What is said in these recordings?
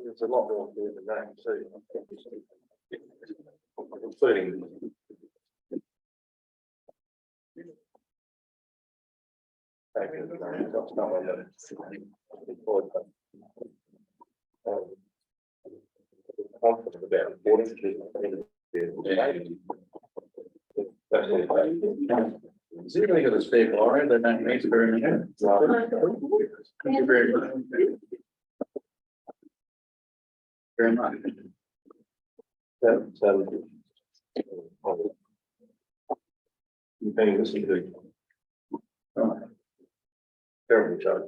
There's a lot more to it than that, too. Including confident about reporting to that's all. Is it really got a spare glory? They don't need to very much. Thank you very much. Very much. You can listen to terrible joke.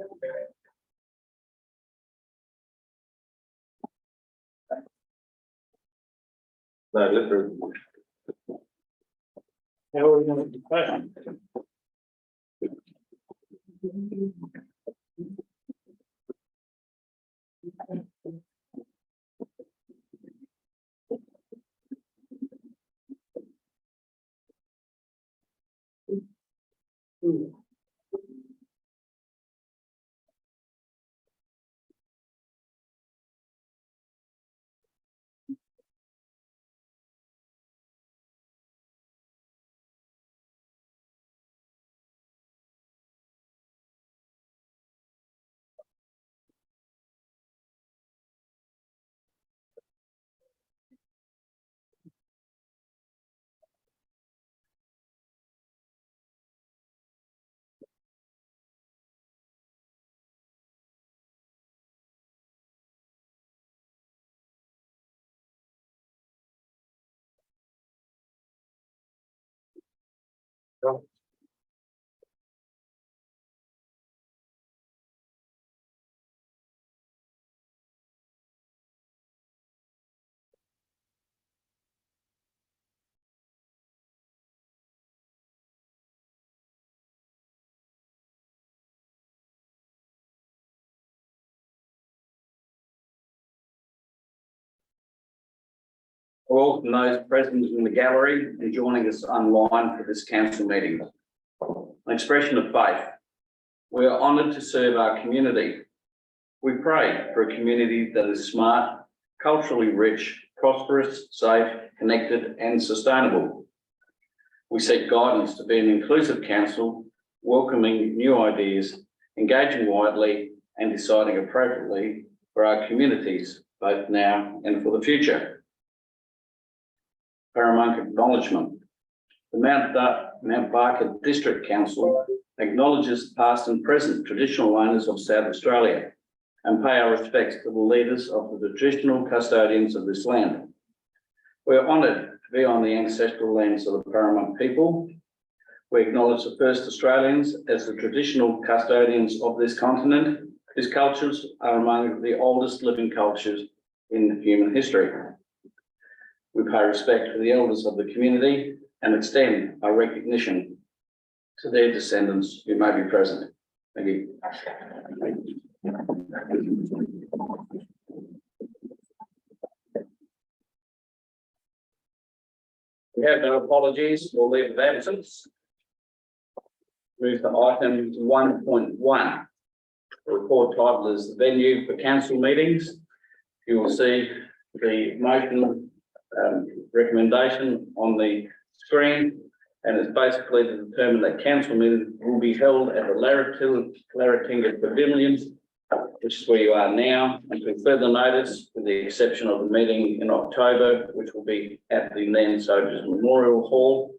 No, literally. How are we going to plan? Welcome those present in the gallery and joining us online for this council meeting. An expression of faith. We are honoured to serve our community. We pray for a community that is smart, culturally rich, prosperous, safe, connected and sustainable. We seek guidance to be an inclusive council, welcoming new ideas, engaging widely and deciding appropriately for our communities, both now and for the future. Paramount acknowledgement. The Mount Barker District Council acknowledges past and present traditional owners of South Australia and pay our respects to the leaders of the traditional custodians of this land. We are honoured to be on the ancestral lands of the Paramount people. We acknowledge the first Australians as the traditional custodians of this continent, whose cultures are among the oldest living cultures in human history. We pay respect to the elders of the community and extend our recognition to their descendants who may be present. Thank you. We have no apologies or leave of absence. Move to item 1.1. The report title is the venue for council meetings. You will see the motion recommendation on the screen, and it's basically to determine that council meeting will be held at the Larratinga Pavilion, which is where you are now, until further notice, with the exception of the meeting in October, which will be at the then Soldiers Memorial Hall,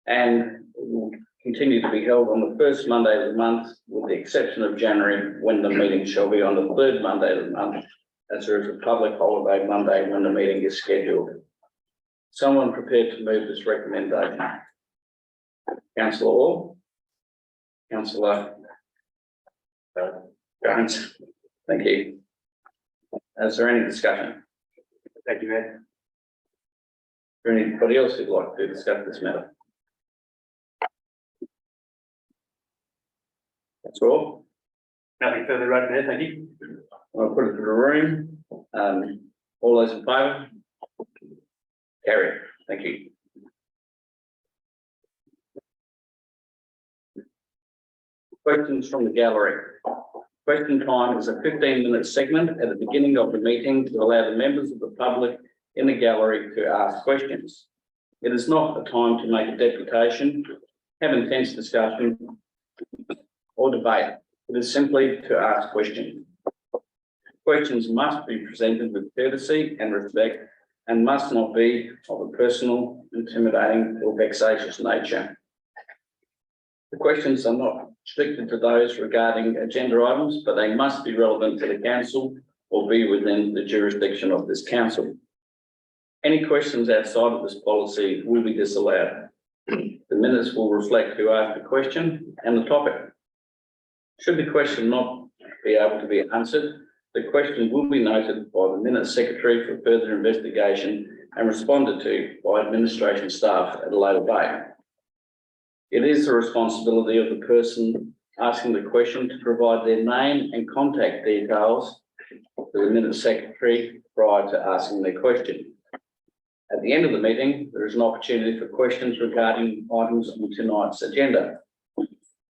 and will continue to be held on the first Monday of the month, with the exception of January, when the meeting shall be on the third Monday of the month, as there is a public holiday Monday when the meeting is scheduled. Someone prepared to move this recommendation? Councillor Orr? Councillor Jones? Thank you. Is there any discussion? Thank you, Mayor. Is there anybody else who'd like to discuss this matter? That's all. Nothing further right there, thank you. I'll put it to the room. All those in favour? Carry. Thank you. Questions from the gallery. Question time is a 15-minute segment at the beginning of the meeting to allow the members of the public in the gallery to ask questions. It is not a time to make a deputation, have intense discussion, or debate. It is simply to ask questions. Questions must be presented with courtesy and respect and must not be of a personal, intimidating, or vexatious nature. The questions are not restricted to those regarding agenda items, but they must be relevant to the council or be within the jurisdiction of this council. Any questions outside of this policy will be disallowed. The minutes will reflect who asked the question and the topic. Should the question not be able to be answered, the question will be noted by the minutes secretary for further investigation and responded to by administration staff at a later date. It is the responsibility of the person asking the question to provide their name and contact details to the minutes secretary prior to asking their question. At the end of the meeting, there is an opportunity for questions regarding items on tonight's agenda.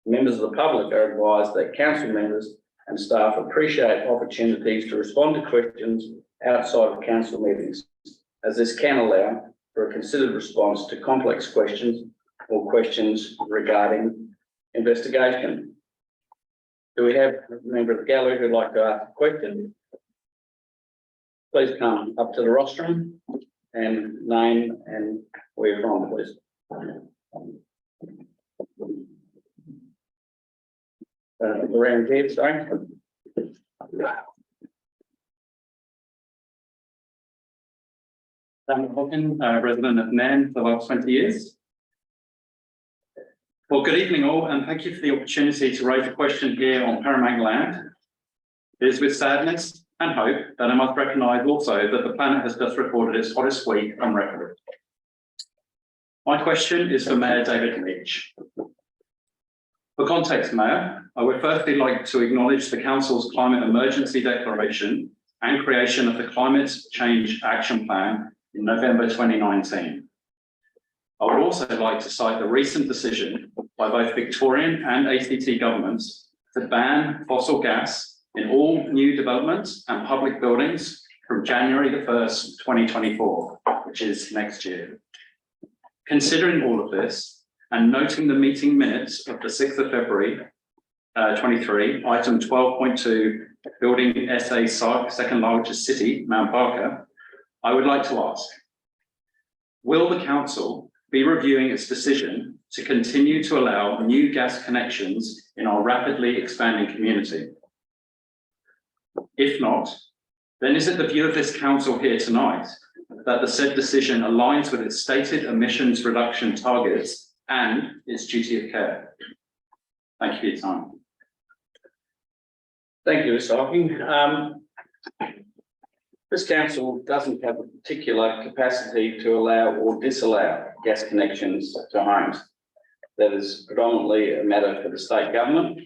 Members of the public are advised that council members and staff appreciate opportunities to respond to questions outside of council meetings, as this can allow for a considered response to complex questions or questions regarding investigation. Do we have a member of the gallery who'd like to ask a question? Please come up to the rostrum and name and where you're from, please. Around here, sorry. I'm Hawken, resident of Nairn for the last 20 years. Well, good evening all, and thank you for the opportunity to raise a question here on Paramount land. It is with sadness and hope that I must recognise also that the planet has just recorded its hottest week on record. My question is for Mayor David Leach. For context, Mayor, I would firstly like to acknowledge the Council's Climate Emergency Declaration and creation of the Climate Change Action Plan in November 2019. I would also like to cite the recent decision by both Victorian and ACT governments to ban fossil gas in all new developments and public buildings from January the 1st, 2024, which is next year. Considering all of this, and noting the meeting minutes of the 6th of February 23, item 12.2, building SA site, second largest city, Mount Barker, I would like to ask, will the council be reviewing its decision to continue to allow new gas connections in our rapidly expanding community? If not, then is it the view of this council here tonight that the said decision aligns with its stated emissions reduction targets and its duty of care? Thank you for your time. Thank you, Mr. Hawking. This council doesn't have a particular capacity to allow or disallow gas connections to homes. That is predominantly a matter for the state government.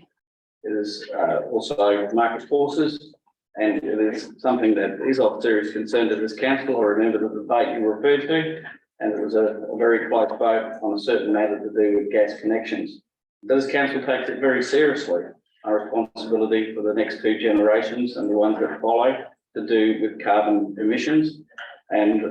It is also market forces, and it is something that is of serious concern to this council. I remember the debate you referred to, and it was a very close vote on a certain matter to do with gas connections. This council takes it very seriously, our responsibility for the next two generations and the ones that follow to do with carbon emissions. And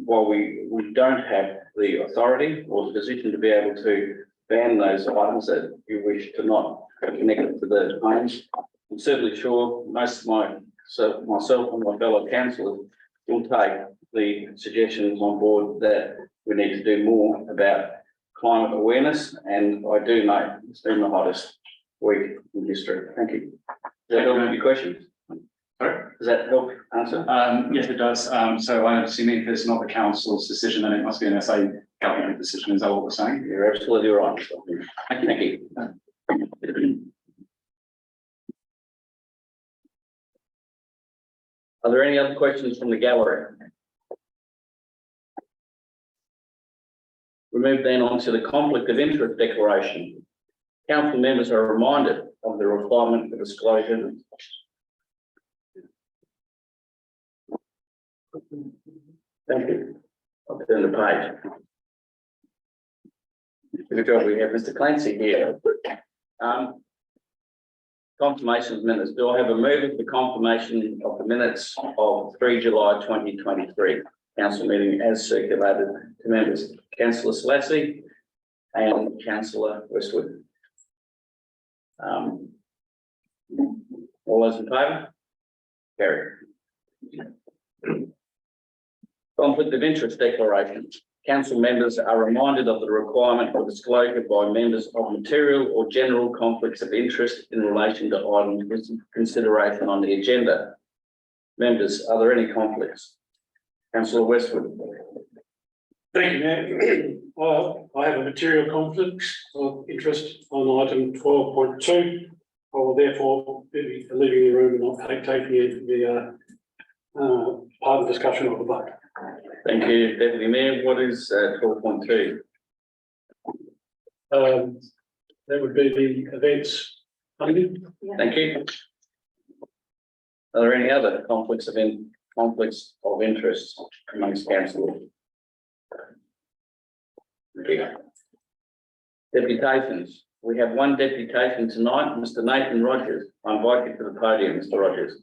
while we don't have the authority or the position to be able to ban those items that you wish to not connect to the homes, I'm certainly sure most of myself and my fellow councillors will take the suggestions on board that we need to do more about climate awareness. And I do know it's been the hottest week in history. Thank you. Does that help with your questions? Sorry? Does that help answer? Yes, it does. So I'm assuming if it's not the council's decision, then it must be an SA government decision. Is that what we're saying? You're absolutely right. Thank you. Are there any other questions from the gallery? We move then on to the conflict of interest declaration. Council members are reminded of the requirement for disclosure. Thank you. I'll turn the page. Good job, we have Mr. Clancy here. confirmation of minutes. Do I have a move of the confirmation of the minutes of 3 July 2023 council meeting as circulated to members? Councillor Selassie and Councillor Westwood. All those in favour? Carried. Conflict of interest declaration. Council members are reminded of the requirement for disclosure by members of material or general conflicts of interest in relation to items of consideration on the agenda. Members, are there any conflicts? Councillor Westwood. Thank you, Mayor. I have a material conflict of interest on item 12.2. I will therefore be leaving the room and not taking the part of the discussion of the vote. Thank you, Deputy Mayor. What is 12.2? That would be the events funding. Thank you. Are there any other conflicts of interest amongst councillors? Thank you. Deputations. We have one deputation tonight, Mr. Nathan Rogers. I invite you to the podium, Mr. Rogers.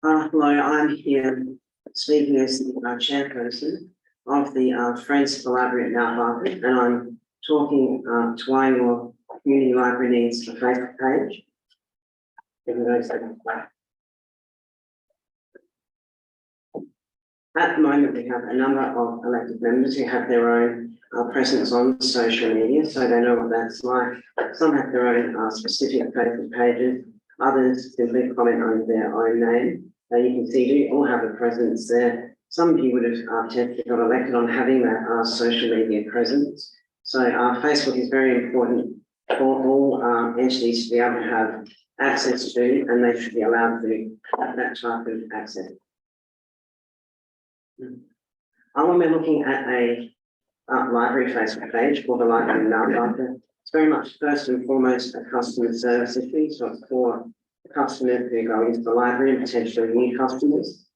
Hello, I'm here speaking as the chairperson of the Friends of the Library at Mount Barker, and I'm talking to why your community library needs a Facebook page. At the moment, we have a number of elected members who have their own presence on social media, so they know what that's like. Some have their own specific Facebook pages. Others simply comment under their own name. You can see we all have a presence there. Some of you would have potentially got elected on having that social media presence. So Facebook is very important for all entities to be able to have access to, and they should be allowed to have that type of access. When we're looking at a library Facebook page for the library in Mount Barker, it's very much first and foremost a customer service issue. So it's for customers who go into the library and potentially new customers.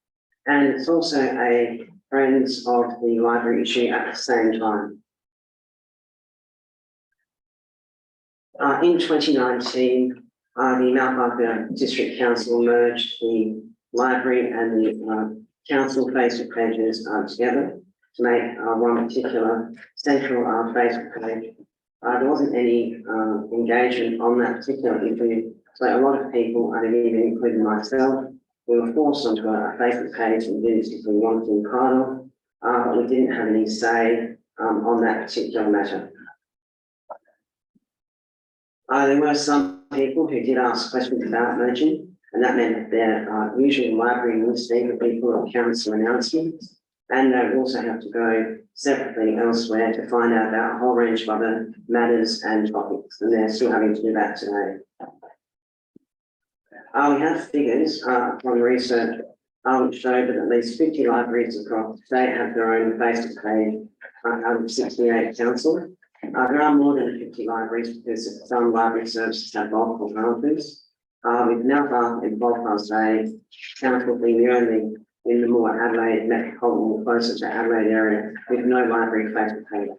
And it's also a friends of the library issue at the same time. In 2019, the Mount Barker District Council merged the library and the council Facebook pages together to make one particular central Facebook page. There wasn't any engagement on that particular issue. So a lot of people, and even including myself, we were forced onto a Facebook page and didn't particularly want to be part of, but we didn't have any say on that particular matter. There were some people who did ask questions about merging, and that meant that their usual library listing for people of council announcements, and they would also have to go separately elsewhere to find out about a whole range of other matters and topics, and they're still having to do that today. We have figures from research which show that at least 50 libraries across the state have their own Facebook page out of 68 council. There are more than 50 libraries because some library services have multiple branches. With Mount Barker and Belfast Bay, council being the only in the more Adelaide metropolitan, closer to Adelaide area, with no library Facebook page.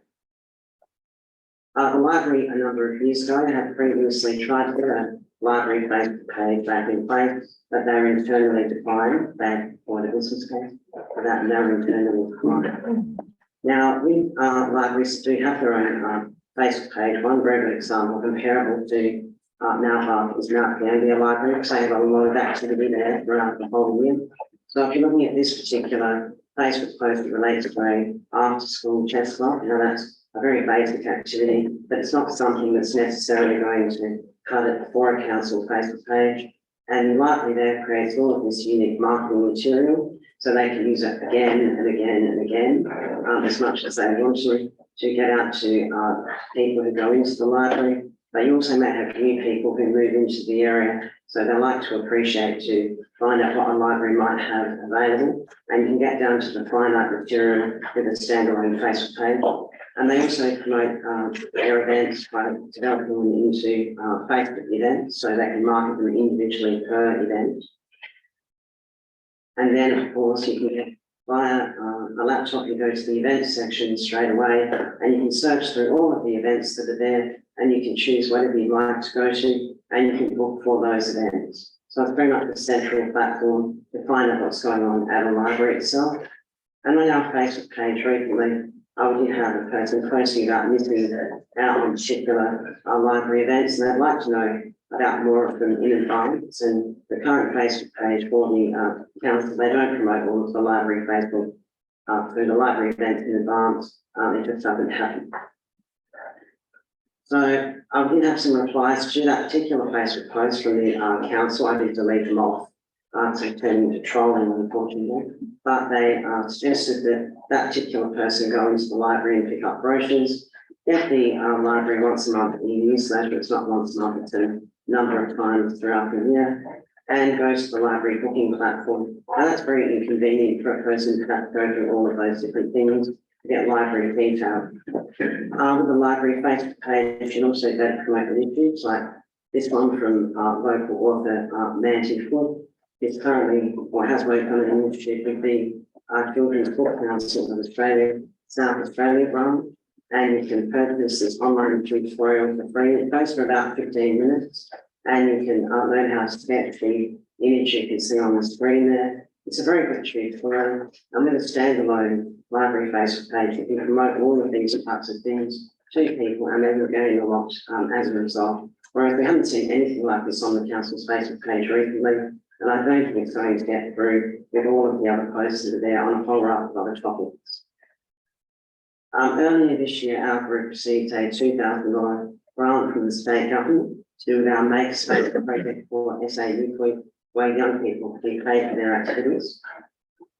The library a number of years ago had previously tried to get a library Facebook page back in place, but they were internally defined back for the business case, but that now internally defined. Now, libraries do have their own Facebook page. One very good example comparable to Mount Barker is Mount Gambier Library, because they have a lot of activity there throughout the whole year. So if you're looking at this particular Facebook post that relates to a after school chess club, that's a very basic activity, but it's not something that's necessarily going to cut it for a council Facebook page. And likely there creates all of this unique marketing material, so they can use it again and again and again, as much as they want to get out to people who go into the library. But you also may have new people who move into the area, so they like to appreciate to find out what a library might have available, and you can get down to the finite material with a standalone Facebook page. And they also promote their events by developing them into Facebook events, so they can market them individually per event. And then, of course, you can get via a laptop, you go to the events section straight away, and you can search through all of the events that are there, and you can choose whatever you'd like to go to, and you can book for those events. So it's very much a central platform to find out what's going on at a library itself. And on our Facebook page recently, we did have a person posting about missing out on particular library events, and they'd like to know about more of them in advance. And the current Facebook page for the council, they don't promote all of the library Facebook through the library events in advance. It just doesn't happen. So I did have some replies to that particular Facebook post from the council. I did delete them off to turn into trolling, unfortunately. But they suggested that that particular person go into the library and pick up brochures, get the library once a month in the newsletter. It's not once a month, it's a number of times throughout the year, and goes to the library booking platform. Now that's very inconvenient for a person to have to go through all of those different things to get library detail. With the library Facebook page, you can also go to promote initiatives like this one from local author Mandy Foote. It's currently, or has worked on an initiative with the Children's Book Council of Australia, South Australia branch, and you can purchase this online tutorial for free. It goes for about 15 minutes, and you can learn how to sketch the image you can see on the screen there. It's a very good tutorial. I'm going to standalone library Facebook page. You can promote all of these types of things to people, and then we're getting a lot as a result. Whereas we haven't seen anything like this on the council's Facebook page recently, and I don't think it's going to get through with all of the other posts that are there on a whole raft of other topics. Earlier this year, our group received a $2,000 grant from the state government to do with our Makerspace project for SA Youth Week, where young people can be paid for their activities.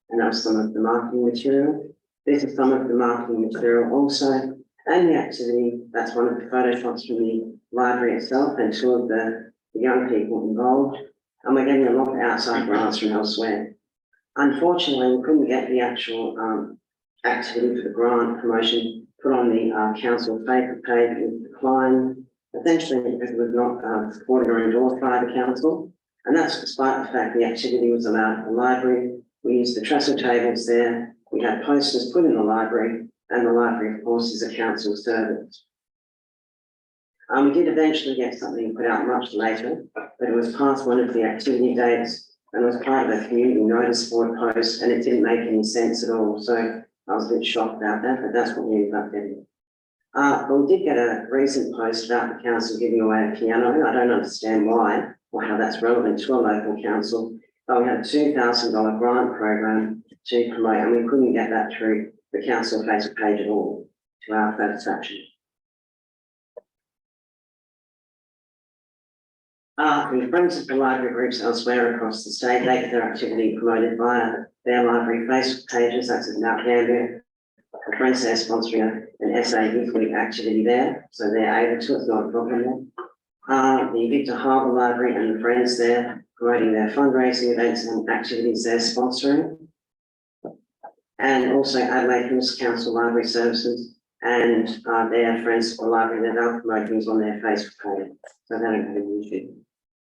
And that was some of the marketing material. This is some of the marketing material also, and the activity. That's one of the photoshops from the library itself and two of the young people involved. And we're getting a lot of outside grants from elsewhere. Unfortunately, we couldn't get the actual activity for the grant promotion put on the council Facebook page. It was declined, essentially because it was not supported or endorsed by the council. And that's despite the fact the activity was allowed at the library. We used the trestle tables there. We had posters put in the library, and the library, of course, is a council service. We did eventually get something put out much later, but it was past one of the activity dates and was part of a community notice board post, and it didn't make any sense at all. So I was a bit shocked about that, but that's what we ended up getting. But we did get a recent post about the council giving away a piano. I don't understand why or how that's relevant to a local council, but we had a $2,000 grant program to promote, and we couldn't get that through the council Facebook page at all, to our satisfaction. The friends of the library groups elsewhere across the state, they get their activity promoted via their library Facebook pages. That's in Mount Gambier. The friends there sponsoring an SA Youth Week activity there, so they're able to, it's not a problem there. The Victor Harbour Library and the friends there promoting their fundraising events and activities they're sponsoring. And also Adelaide Hills Council Library Services and their friends of the library that are promoting on their Facebook page, so they don't have an issue.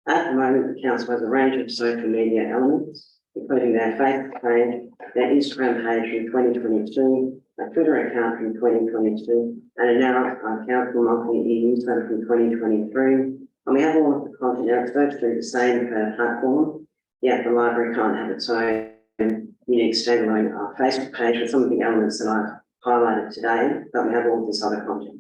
At the moment, the council has a range of social media elements, including their Facebook page, their Instagram page from 2022, a Twitter account from 2022, and a now council monthly e-newsletter from 2023. And we have all of the content now, it's virtually the same per platform, yet the library can't have its own unique standalone Facebook page with some of the elements that I've highlighted today, but we have all of this other content.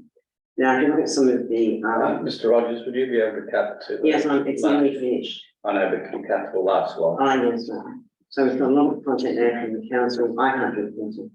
Now, if you look at some of the Mr. Rogers, would you be able to cut to? yes, it's nearly finished. I know, but can you cut to the last one? Yes, ma'am. So we've got a lot of content there from the council. I can't do it.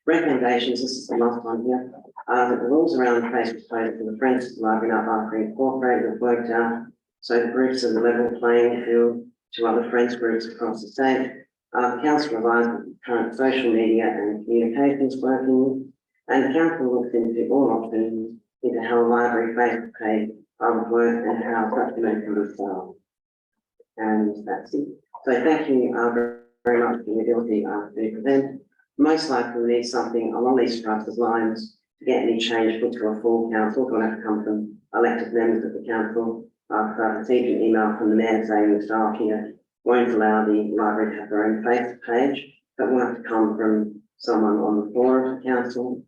Recommendations, this is the last one here. The rules around the Facebook page for the Friends of the Library and Art Incorporated have worked out. So the groups are the level playing field to other Friends groups across the state. The council revised the current social media and communications working, and the council looks into all options into how a library Facebook page would work and how document can be styled. And that's it. So thank you very much for the ability to present. Most likely we need something along these structures lines to get any change put to a full council. It's going to have to come from elected members of the council. I've received an email from the mayor saying the staff here won't allow the library to have their own Facebook page, but will have to come from someone on the floor of the council.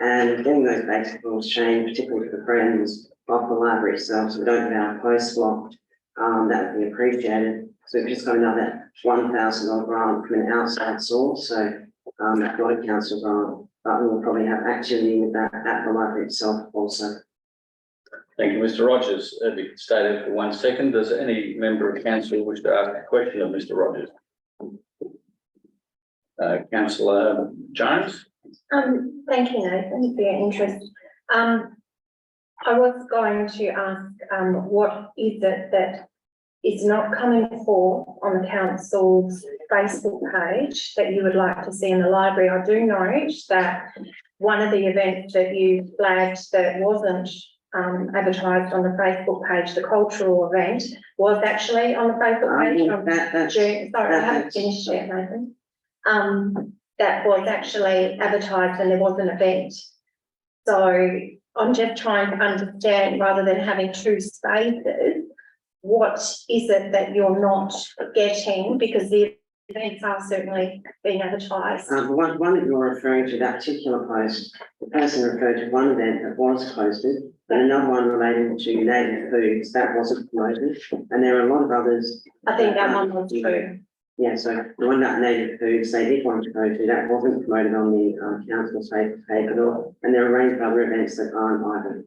And getting those basic rules changed, particularly for the friends of the library itself, so we don't have our posts blocked, that would be appreciated. So we've just got another $1,000 grant from an outside source, so that's not a council grant, but we will probably have activity with that at the library itself also. Thank you, Mr. Rogers. If you could stay there for 1 second, does any member of council wish to ask a question of Mr. Rogers? Councillor Jones? Thank you, Nathan, for your interest. I was going to ask, what is it that is not coming forth on the council's Facebook page that you would like to see in the library? I do note that one of the events that you flagged that wasn't advertised on the Facebook page, the cultural event, was actually on the Facebook page on June. Sorry, I haven't finished yet, Nathan. That was actually advertised and there was an event. So I'm just trying to understand, rather than having two spaces, what is it that you're not getting? Because the events are certainly being advertised. The one that you're referring to, that particular post, the person referred to one event that was posted, and another one relating to native foods that wasn't promoted, and there are a lot of others. I think that one was true. Yeah, so the one that native foods they did want to go to, that wasn't promoted on the council's Facebook page at all, and there are a range of other events that aren't either.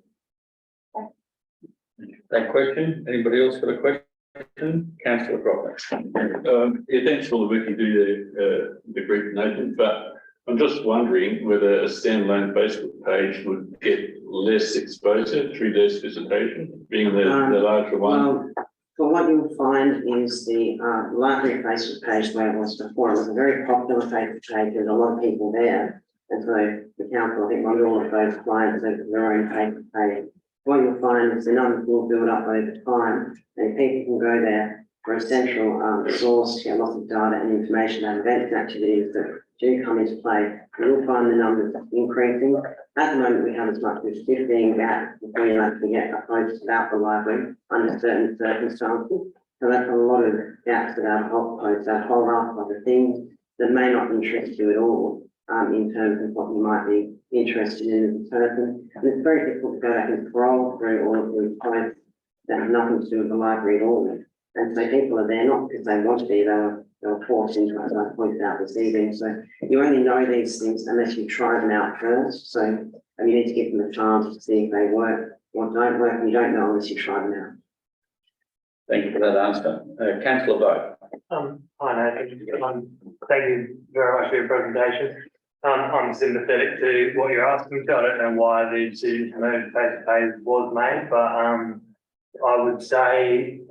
That question, anybody else got a question? Councillor Cropper. Yeah, thanks for all the work you do, the group, Nathan, but I'm just wondering whether a standalone Facebook page would get less exposure through this visitation, being the larger one. Well, but what you'll find is the library Facebook page where it was before. It was a very popular Facebook page. There's a lot of people there. And so the council, I think, wanted all of those clients over their own Facebook page. What you'll find is the numbers will build up over time, and people can go there for a central source to get lots of data and information about events and activities that do come into play. And you'll find the numbers increasing. At the moment, we have as much as 15 gaps before you actually get a post about the library under certain circumstances. So that's a lot of gaps about a whole post, that whole raft of the things that may not interest you at all. In terms of what you might be interested in as a person. And it's very difficult to go back and scroll through all of these posts that have nothing to do with the library at all. And so people are there not because they want to be, they were forced into it, as I pointed out this evening. So you only know these things unless you try them out first. So you need to give them a chance to see if they work or don't work, and you don't know unless you try them out. Thank you for that answer. Councillor Bowe. Hi, Nathan. Thank you very much for your presentation. I'm sympathetic to what you're asking, so I don't know why the decision to move face to face was made, but I would say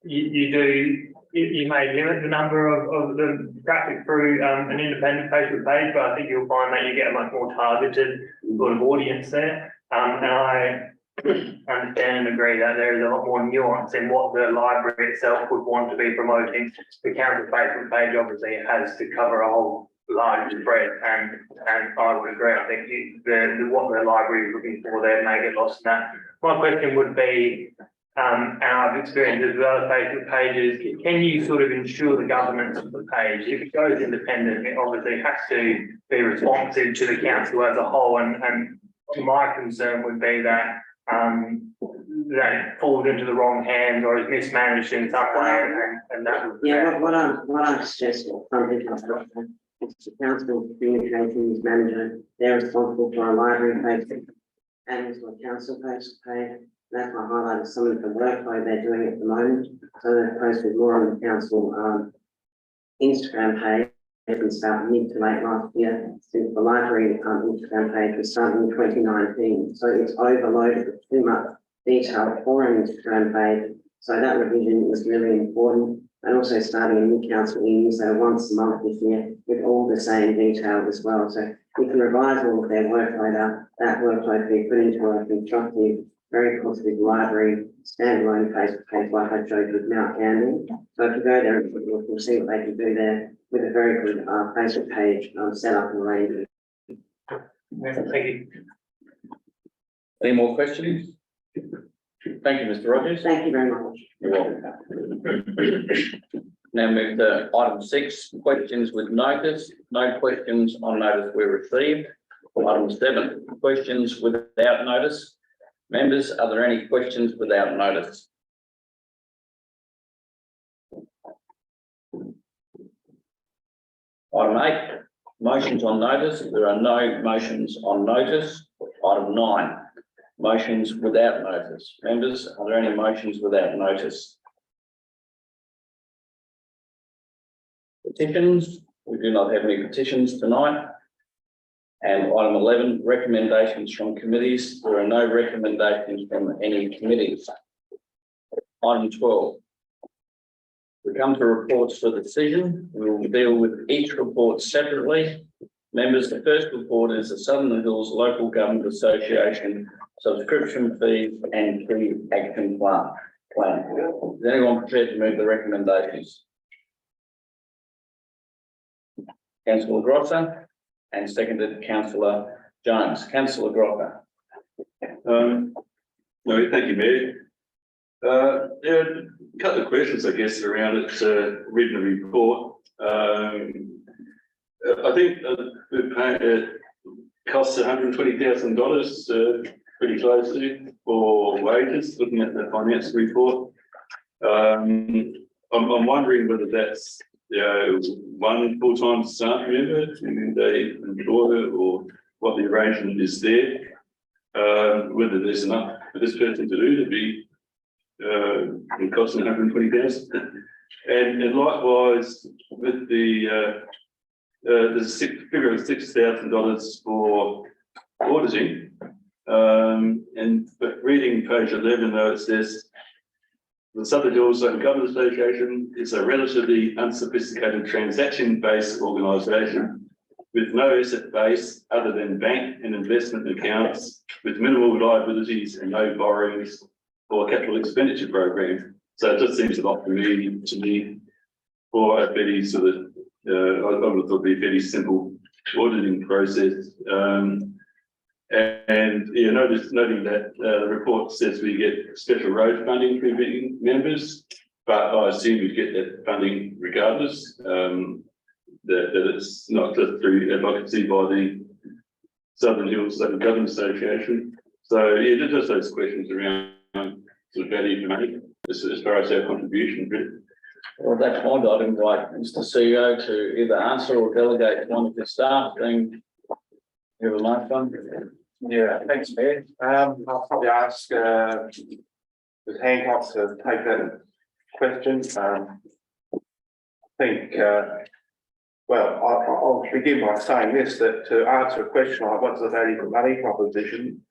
you may limit the number of the traffic through an independent Facebook page, but I think you'll find that you get a much more targeted sort of audience there. And I understand and agree that there is a lot more nuance in what the library itself would want to be promoting. The council Facebook page obviously has to cover a whole large spread, and I would agree. I think what the library is looking for there may get lost in that. My question would be, and I've experienced with other Facebook pages, can you sort of ensure the governance of the page? If it goes independent, it obviously has to be responsive to the council as a whole, and my concern would be that that it falls into the wrong hands or is mismanaged in some way, and that would. Yeah, what I suggest for some people is the council communications manager. They're responsible for a library page and also a council page. That's my highlight of some of the workload they're doing at the moment. So they've posted more on the council Instagram page. It's about mid to late last year, since the library Instagram page was started in 2019. So it's overloaded with too much detail for an Instagram page. So that revision was really important. And also starting a new council meeting, so once a month this year, with all the same detail as well. So we can revise all of their workload up. That workload can be put into a constructive, very positive library standalone Facebook page like I showed you with Mount Candy. So if you go there, you'll see what they can do there with a very good Facebook page set up and ready. Thank you. Any more questions? Thank you, Mr. Rogers. Thank you very much. You're welcome. Now move to item 6, questions with notice. No questions on notice were received. Item 7, questions without notice. Members, are there any questions without notice? Item 8, motions on notice. There are no motions on notice. Item 9, motions without notice. Members, are there any motions without notice? Petitions, we do not have any petitions tonight. And item 11, recommendations from committees. There are no recommendations from any committees. Item 12. We come to reports for decision. We will deal with each report separately. Members, the first report is the Southern Hills Local Government Association subscription fees and key action plan. Is anyone prepared to move the recommendations? Councillor Grosser, and seconded Councillor Jones. Councillor Grosser. No, thank you, Mayor. Yeah, a couple of questions, I guess, around it, reading the report. I think it costs $120,000, pretty closely, for wages, looking at the finance report. I'm wondering whether that's one full-time staff member who they employ, or what the arrangement is there. Whether there's enough for this person to do to be costing $120,000, and likewise with the figure of $6,000 for auditing, but reading page 11 though, it says the Southern Hills Local Government Association is a relatively unsophisticated transaction-based organisation with no asset base other than bank and investment accounts, with minimal liabilities and no borrowings for a capital expenditure program. So it just seems a lot to me for a fairly sort of, I would have thought it'd be a fairly simple auditing process. And yeah, noting that the report says we get special road funding for being members, but I assume we get that funding regardless. That it's not just through, as I can see, by the Southern Hills Local Government Association. So yeah, just those questions around sort of value for money as far as our contribution. Well, that's fine. I'd invite Mr. CEO to either answer or delegate one of his staff. Then you have a microphone. Yeah, thanks, Mayor. I'll probably ask Ms. Hancock to take that question. I think, well, I'll begin by saying this, that to answer a question like what's the value for money proposition,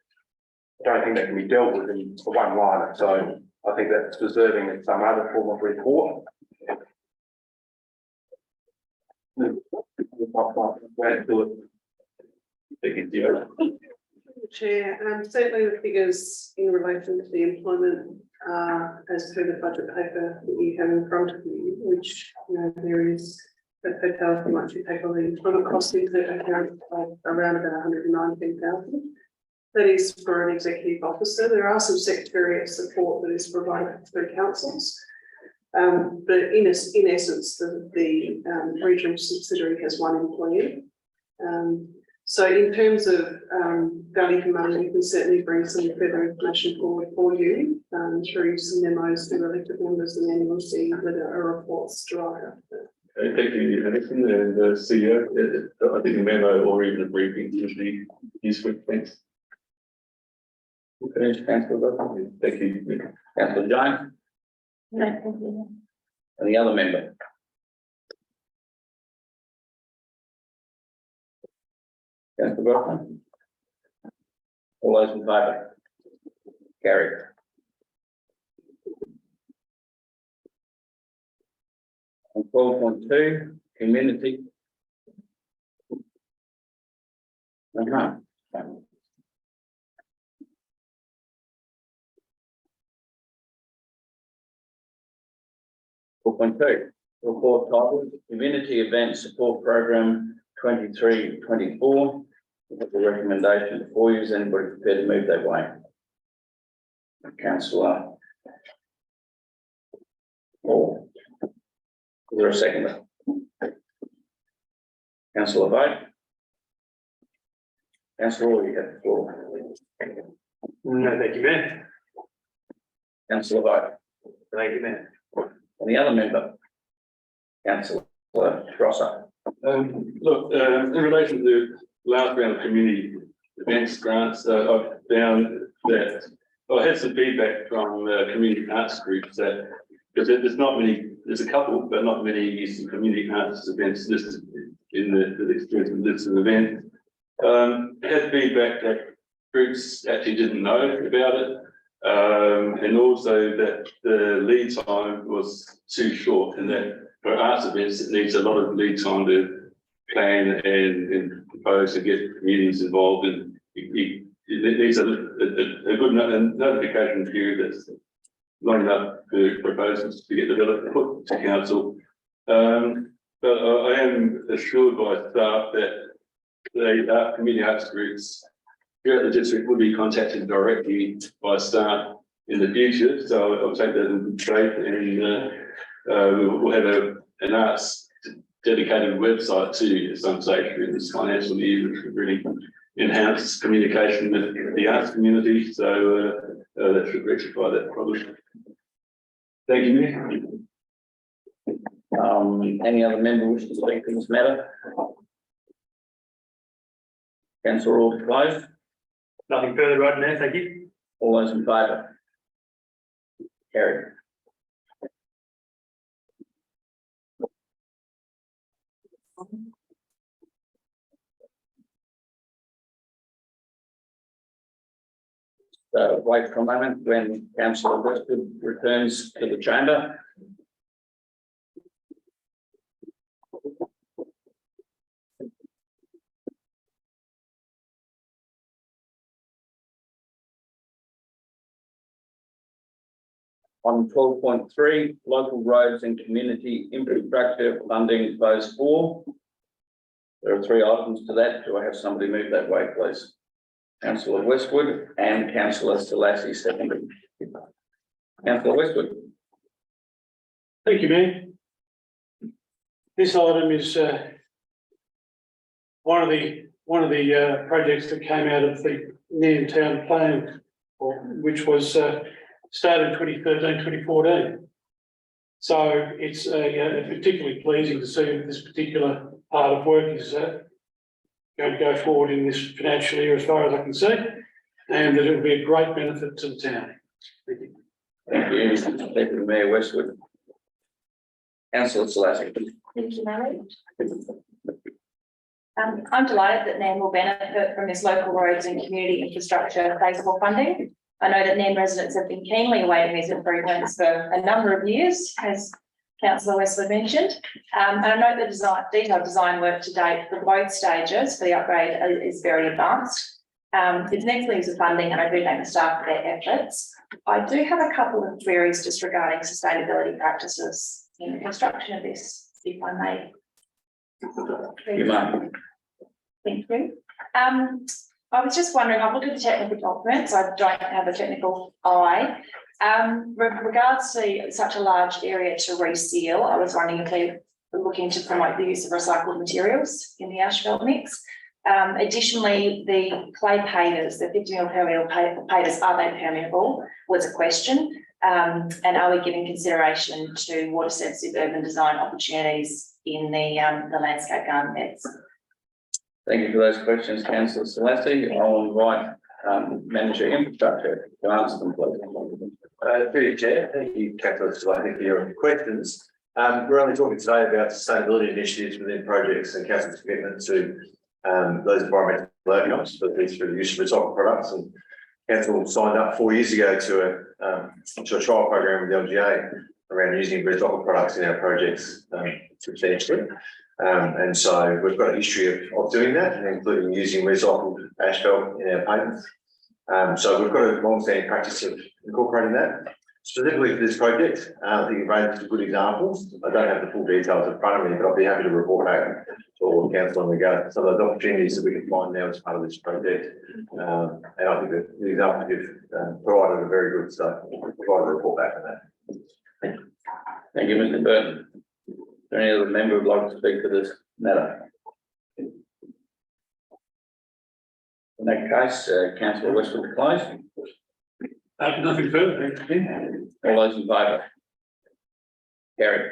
I don't think that can be dealt with in one liner. So I think that's deserving of some other form of report. Chair, certainly the figures in relation to the employment as per the budget paper that you have in front of you, which there is that tells how much you take on the employment costs into account of around about 119,000. That is for an executive officer. There are some secretariat support that is provided through councils. But in essence, the regional subsidiary has one employee. So in terms of value for money, we can certainly bring some further information forward for you through some memos to elected members, and then we'll see whether a report's derived. Thank you, Alison, and CEO. I think a memo or even a briefing would be useful. Thanks. Finish, Councillor. Thank you. Councillor Jones. No, thank you. And the other member. Councillor Grosser. All those in favour? Carried. And 12.2, community. Report titled Community Event Support Program 23-24. The recommendation for you is anybody prepared to move that way? Councillor Hall. Is there a second? Councillor Vogt. Councillor Hall, you have the floor. No, thank you, Mayor. Councillor Vogt. Thank you, Mayor. Any other member? Councillor Grosser. Look, in relation to the last round of community events grants, I've found that, I had some feedback from community arts groups that, because there's not many, there's a couple, but not many community arts events listed in the experience of this event. Had feedback that groups actually didn't know about it. And also that the lead time was too short, and that for arts events, it needs a lot of lead time to plan and propose and get communities involved, and it needs a good notification period that's long enough for proposals to get developed, put to council. But I am assured by staff that the community arts groups here at the district will be contacted directly by staff in the future, so I'll take that in faith, and we'll have an arts dedicated website too at some stage during this financial year, which will really enhance communication with the arts community, so that should rectify that problem. Thank you, Mayor. Any other member wish to speak to this matter? Councillor Hall to close. Nothing further right now, thank you. All those in favour? Carried. So wait for a moment when Councillor Westwood returns to the chamber. On 12.3, local roads and community infrastructure funding phase 4. There are 3 items to that. Do I have somebody move that way, please? Councillor Westwood and Councillor Selassie seconded. Councillor Westwood. Thank you, Mayor. This item is one of the projects that came out of the Near Town Plan, which was started 2013, 2014. So it's particularly pleasing to see that this particular part of work is going to go forward in this financial year as far as I can see, and that it will be a great benefit to the town. Thank you. Thank you, Deputy Mayor Westwood. Councillor Selassie. Thank you, Mary. I'm delighted that NAM will benefit from this local roads and community infrastructure phase 4 funding. I know that NAM residents have been keenly awaiting these improvements for a number of years, as Councillor Westwood mentioned. And I know the detailed design work to date for both stages for the upgrade is very advanced. It's next leaves of funding, and I do thank the staff for their efforts. I do have a couple of queries just regarding sustainability practices in the construction of this, if I may. You may. Thank you. I was just wondering, I've looked at the technical documents, I don't have a technical eye. With regards to such a large area to reseal, I was wondering if they're looking to promote the use of recycled materials in the asphalt mix. Additionally, the clay pavers, the 50 mil permeable pavers, are they permeable? Was a question. And are we giving consideration to water sensitive urban design opportunities in the landscape garden beds? Thank you for those questions, Councillor Selassie. I'll invite Manager Infrastructure to answer them, please. Through you, Chair. Thank you, Councillor Selassie, for your questions. We're only talking today about sustainability initiatives within projects and council's commitment to those environmental outcomes, but these through the use of recycled products. And council signed up 4 years ago to a trial program with LGA around using recycled products in our projects substantially. And so we've got a history of doing that, including using recycled asphalt in our payments. So we've got a long-standing practice of incorporating that. Specifically for this project, I think you've raised some good examples. I don't have the full details in front of me, but I'll be happy to report back to all the council in regard to some of those opportunities that we can find now as part of this project. And I think that the examples you've provided are very good, so I'll provide a report back on that. Thank you, Mr. Burton. Is there any other member who'd like to speak to this matter? In that case, councillor Westwood to close. Nothing further, thank you. All those in favour? Carried.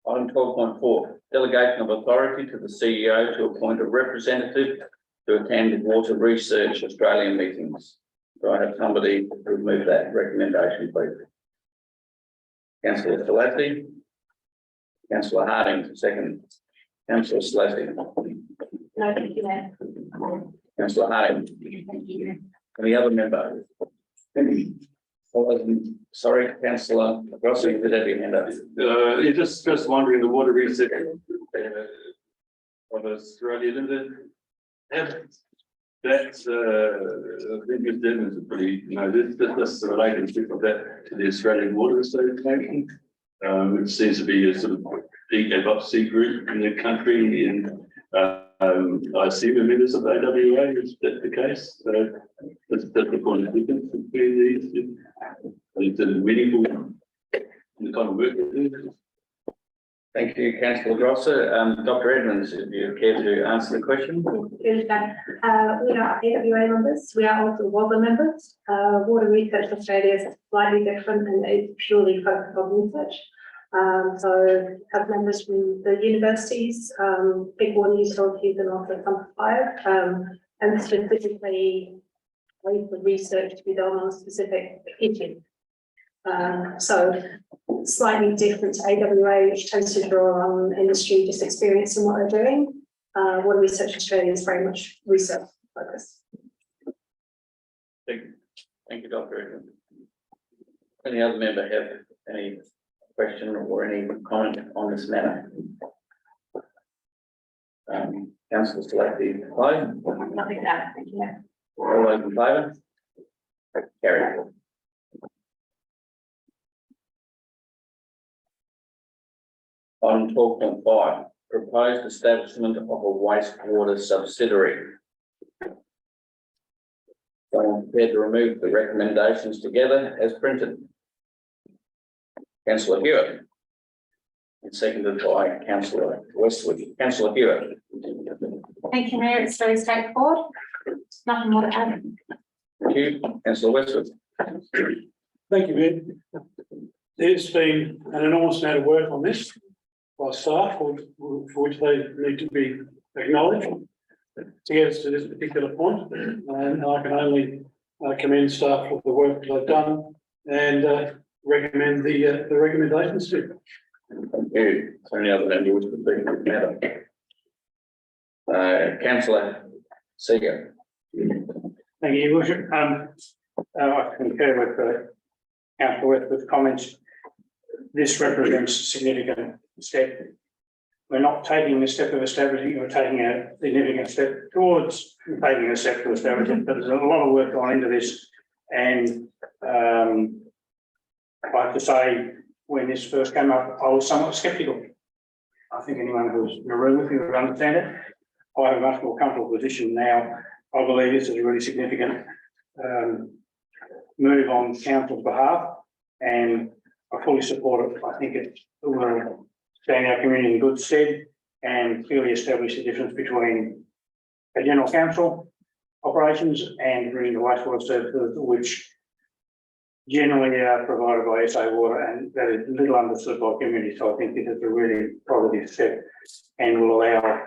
Item 12.4, delegation of authority to the CEO to appoint a representative to attend Water Research Australian meetings. Do I have somebody to move that recommendation, please? Councillor Stalati. Councillor Harding, second. Councillor Stalati. No, thank you, Mayor. Councillor Harding. Thank you. Any other member? Sorry, Councillor Rossi, did have your hand up? You're just wondering, the water research of Australia Limited. That's, I think your statements are pretty, this relationship of that to the Australian Water Association. It seems to be a sort of big advocacy group in the country, and I assume the members of AWA, is that the case? So that's the point of difference between these. It's a meaningful, the kind of work they do. Thank you, Councillor Grosser. Dr. Edmonds, if you care to answer the question. We are AWA members. We are also WABA members. Water Research Australia is slightly different and it's purely focused on research. So have members from the universities, big water utilities and also some suppliers, and specifically ways of research to be done on a specific issue. So slightly different to AWA, which tends to draw on industry just experience in what they're doing. Water Research Australia is very much research focused. Thank you, Dr. Edmonds. Any other member have any question or any comment on this matter? Councillor Stalati, close. Nothing to add, thank you. All those in favour? Carried. Item 12.5, proposed establishment of a wastewater subsidiary. Someone prepared to remove the recommendations together as printed. Councillor Hewitt. And seconded by Councillor Westwood. Councillor Hewitt. Thank you, Mayor. It's very straightforward. Nothing more to add. Thank you. Councillor Westwood. Thank you, Mayor. There's been an enormous amount of work on this by staff, for which they need to be acknowledged to get us to this particular point. And I can only commend staff for the work they've done and recommend the recommendations to. Thank you. Is there any other member which would speak on the matter? Councillor Seeger. Thank you, Your Worship. I concur with Councillor Westwood's comments. This represents a significant step. We're not taking the step of establishing, we're taking a significant step towards taking a step to establish it, but there's a lot of work gone into this. And I have to say, when this first came up, I was somewhat sceptical. I think anyone who's in the room with me would understand it. I have a much more comfortable position now. I believe this is a really significant move on council's behalf, and I fully support it. I think it will stand our community in good stead and clearly establish the difference between a general council operations and really the wastewater services, which generally are provided by SA Water, and that is little understood by community. So I think this is a really positive step and will allow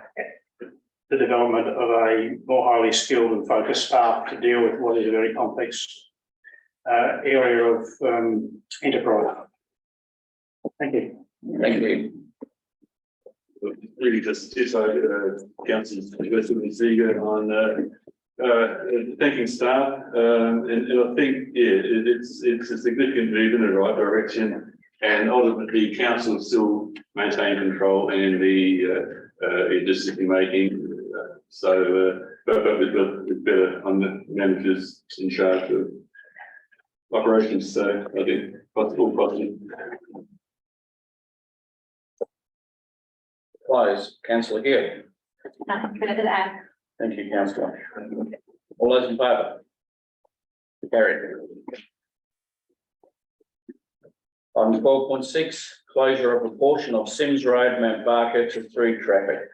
the development of a more highly skilled and focused staff to deal with what is a very complex area of enterprise. Thank you. Thank you. Really just, Councillor Westwood and Seeger on thanking staff, and I think, yeah, it's a significant move in the right direction. and ultimately council still maintain control in the decision making. But with better on the managers in charge of operations, so I think all possible. Close, councillor Hill. Nothing further to add. Thank you, councillor. All those in favour? Carried. On 12.6, closure of a portion of Sims Road, Mount Barker to through traffic.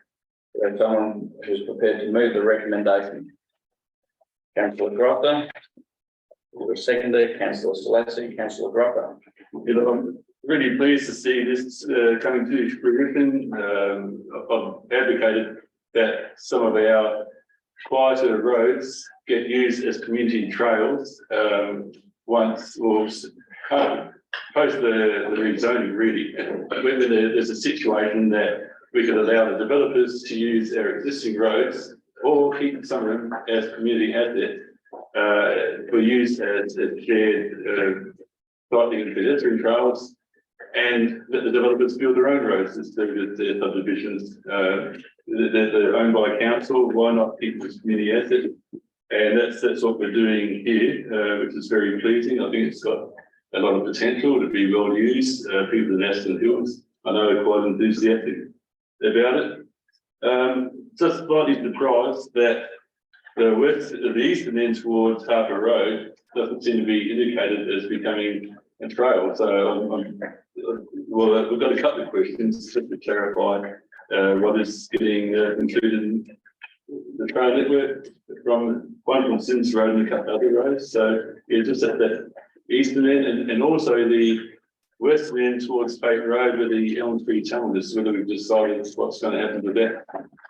There's someone who's prepared to move the recommendation. Councillor Grotta. Your seconder, councillor Selassie, councillor Grotta. I'm really pleased to see this coming to fruition. I've advocated that some of our quieter roads get used as community trails once or post the rezoning, really. When there's a situation that we could allow the developers to use their existing roads or keep some of them as community assets for use as shared cycling and pedestrian trails, and let the developers build their own roads instead of their subdivisions. They're owned by council, why not keep this community asset? And that's what we're doing here, which is very pleasing. I think it's got a lot of potential to be well used. People in Aston Hills, I know, are quite enthusiastic about it. Just slightly surprised that the eastern end towards Harper Road doesn't seem to be indicated as becoming a trail. So well, we've got a couple of questions just to clarify what is getting included in the trail network, from Sims Road and a couple of other roads. So yeah, just at that eastern end and also the western end towards Fate Road where the Elm Tree Tunnel is, whether we've decided what's going to happen with that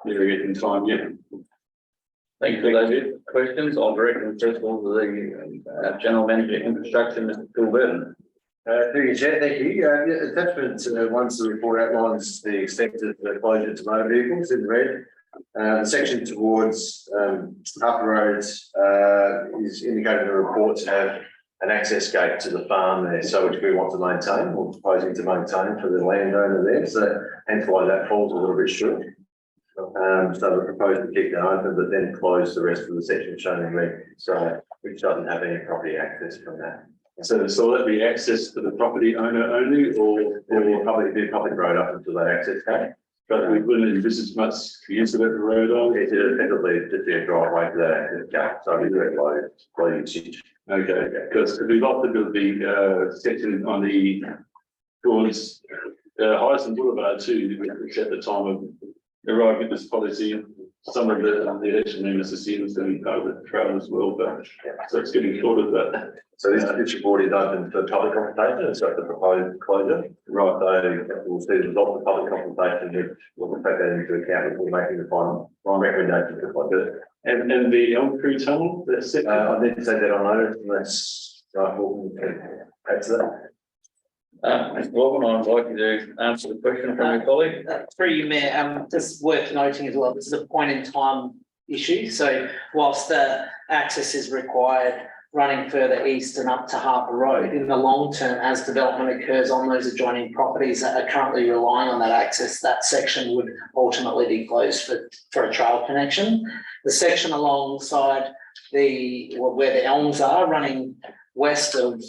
area in time yet. Thank you for those questions. I'll direct them first of all to the General Manager Infrastructure, Mr. Phil Burton. Through your chair, thank you. Attachment once the report outlines the extent of the closure to motor vehicles in red. The section towards Harper Road is indicated in the report to have an access gate to the farm there, so which we want to maintain, or proposing to maintain for the landowner there. So hence why that falls a little bit short. So we propose to keep that open, but then close the rest of the section shown in red, so which doesn't have any property access from that. So will that be access to the property owner only, or Probably be public road up until that access gate? but we wouldn't envisage much use of that road on? It's effectively just be a driveway to that access gate, so it'll be very low usage. Okay, because we've opted to the section on the towards Hyson Boulevard too, which at the time of arriving at this policy, some of the election members are seeing it's going to be part of the trail as well, but so it's getting short of that. So this report is open for public consultation, it's got the proposed closure. Right, so we'll see the result of the public consultation, which we'll take that into account before making the final recommendation to like it. And the Elm Tree Tunnel, that's set. I need to take that on notice, and that's right, we'll add to that. Mr. Morgan, I'd like you to answer the question from your colleague. Through you, Mayor, just worth noting as well, this is a point in time issue. So whilst the access is required running further east and up to Harper Road, in the long term, as development occurs on those adjoining properties that are currently relying on that access, that section would ultimately be closed for a trail connection. The section alongside where the elms are running west of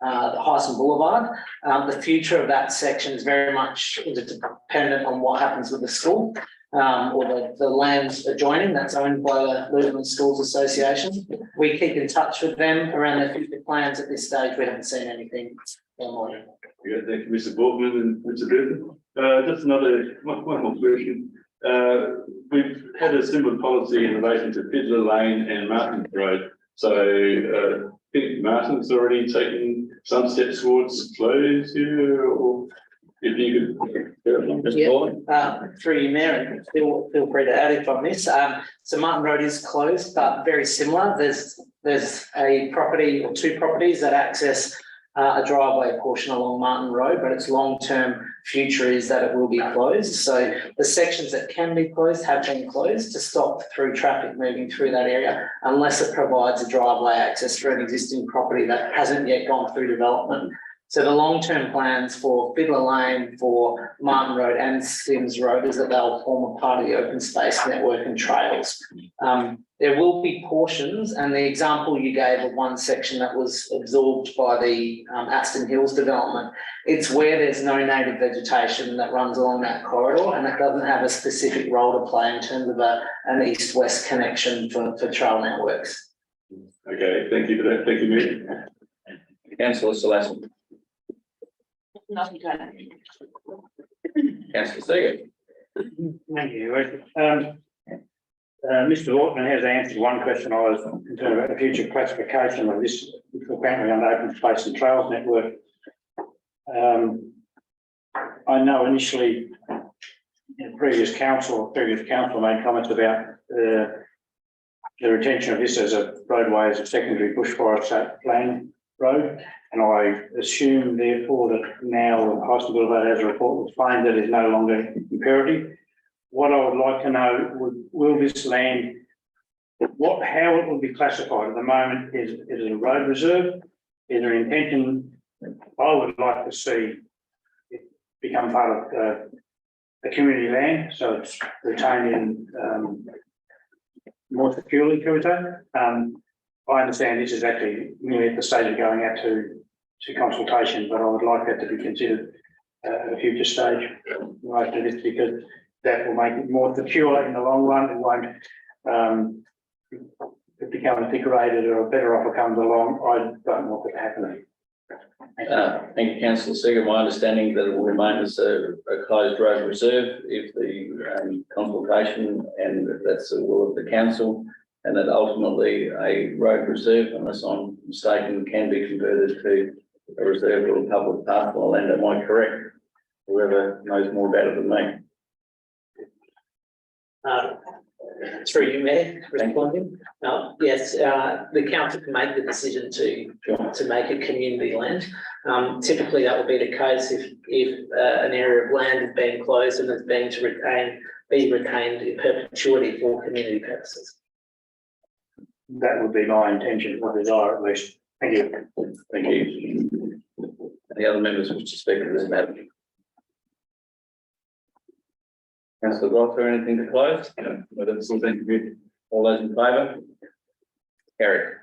the Hyson Boulevard. The future of that section is very much dependent on what happens with the school or the land adjoining that's owned by the Lutheran Schools Association. We keep in touch with them around their future plans. At this stage, we haven't seen anything online. Yeah, thank you, Mr. Borkman and Mr. Burton. Just one more question. We've had a similar policy in relation to Fiddler Lane and Martin Road. So I think Martin's already taken some steps towards closure, or if you could. Through you, Mayor, and feel free to add if I miss. So Martin Road is closed, but very similar. There's a property or two properties that access a driveway portion along Martin Road, but its long-term future is that it will be closed. So the sections that can be closed have been closed to stop through traffic moving through that area, unless it provides a driveway access for an existing property that hasn't yet gone through development. So the long-term plans for Fiddler Lane, for Martin Road and Sims Road is that they'll form a part of the open space network and trails. There will be portions, and the example you gave of one section that was absorbed by the Aston Hills development, it's where there's no native vegetation that runs along that corridor, and it doesn't have a specific role to play in terms of an east-west connection for trail networks. Okay, thank you for that. Thank you, Mayor. Councillor Salason. Nothing to add. Councillor Seager. Thank you, Your Worship. Mr. Ortman has answered one question I was concerned about, the future classification of this, which is apparently under open space and trails network. I know initially in previous council made comments about the retention of this as a roadway, as a secondary bush forest land road. And I assume therefore that now the High Boulevard has a report was found that is no longer imperative. What I would like to know, will this land, how it will be classified at the moment, is it a road reserve? Is there intention? I would like to see it become part of the community land, so it's retained in more securely, can we say? I understand this is actually nearly at the stage of going out to consultation, but I would like that to be considered at a future stage right to this, because that will make it more secure in the long run. It won't become invigorated or a better offer comes along. I don't want that happening. Thank you, Councillor Seager. My understanding that it will remain as a closed road reserve if the consultation, and if that's the will of the council, and that ultimately a road reserve, unless I'm mistaken, can be converted to a reserve or a public parcel land. Am I correct? Whoever knows more about it than me. Through you, Mayor, responding. Yes, the council can make the decision to make it community land. Typically, that would be the case if an area of land is being closed and it's being be retained in perpetuity for community purposes. That would be my intention, or desire at least. Thank you. Thank you. Any other members wish to speak to this matter? Councillor Gloucester, anything to close? No. Thank you. All those in favour? Carried.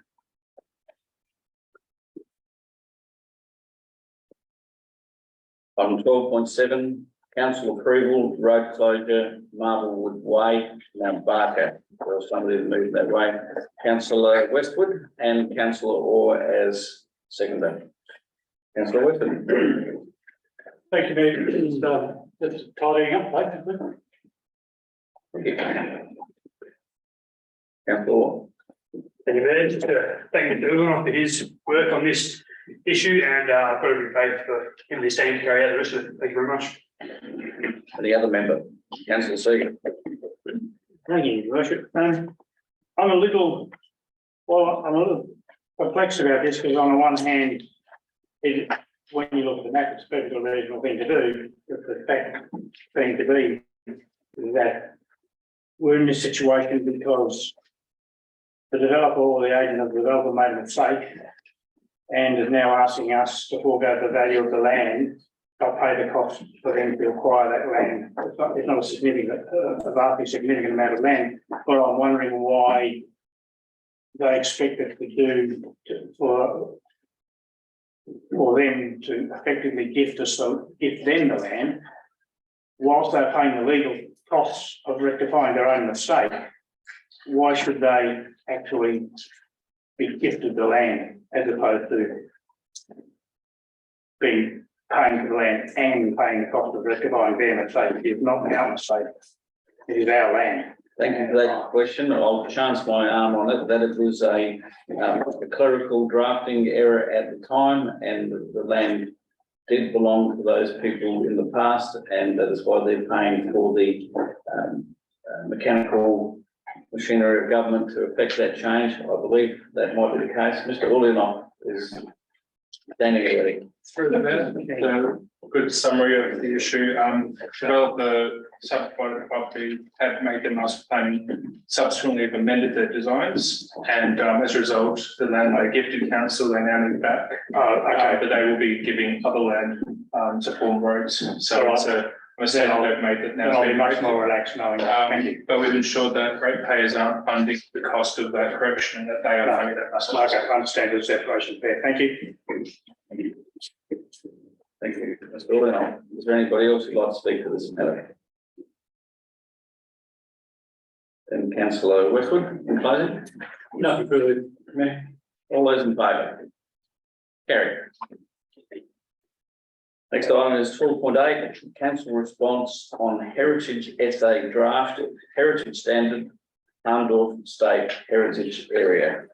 Item 12.7, council approval, road closure, Marblewood Way, Mount Barker. There was somebody that moved that way. Councillor Westwood and Councillor Orr as seconder. Councillor Westwood. Thank you, Mayor. Just tidying up, basically. Councillor Orr. Thank you, Mayor. Just thank Mr. Ulan for his work on this issue, and I've got every faith for him and his team to carry out the rest of it. Thank you very much. The other member, Councillor Seager. Thank you, Your Worship. I'm a little perplexed about this, because on the one hand, when you look at the map, it's a perfectly reasonable thing to do. But the fact being to be that we're in this situation because the developer or the agent of the developer made a mistake and is now asking us to forego the value of the land, they'll pay the cost for them to acquire that land. It's not a significant, a vastly significant amount of land, but I'm wondering why they expect it to do for them to effectively gift them the land, whilst they're paying the legal costs of rectifying their own mistake. Why should they actually be gifted the land as opposed to paying for the land and paying the cost of rectifying their mistake? It's not our mistake, it is our land. Thank you for that question. I'll chance my arm on it, that it was a clerical drafting error at the time, and the land did belong to those people in the past, and that is why they're paying for the mechanical machinery of government to effect that change. I believe that might be the case. Mr. Ulyanov is standing already. Through the matter. good summary of the issue. Developer subdivided the property, have made their master plan, subsequently have amended their designs, and as a result, the land they give to council, they now need back. But they will be giving other land to form roads. So it's a mistake they've made that now. I'll be much more relaxed knowing. Thank you. But we've ensured that ratepayers aren't funding the cost of that correction, and that they are funding that themselves. Okay, I understand the separation there. Thank you. Thank you, Mr. Ordenell. Is there anybody else who'd like to speak to this matter? And councillor Westwood, in closing? Nothing further, Mayor. All those in favour? Carry. Next item is 12.8, council response on Heritage SA draft Heritage Standard, Arndorf State Heritage Area.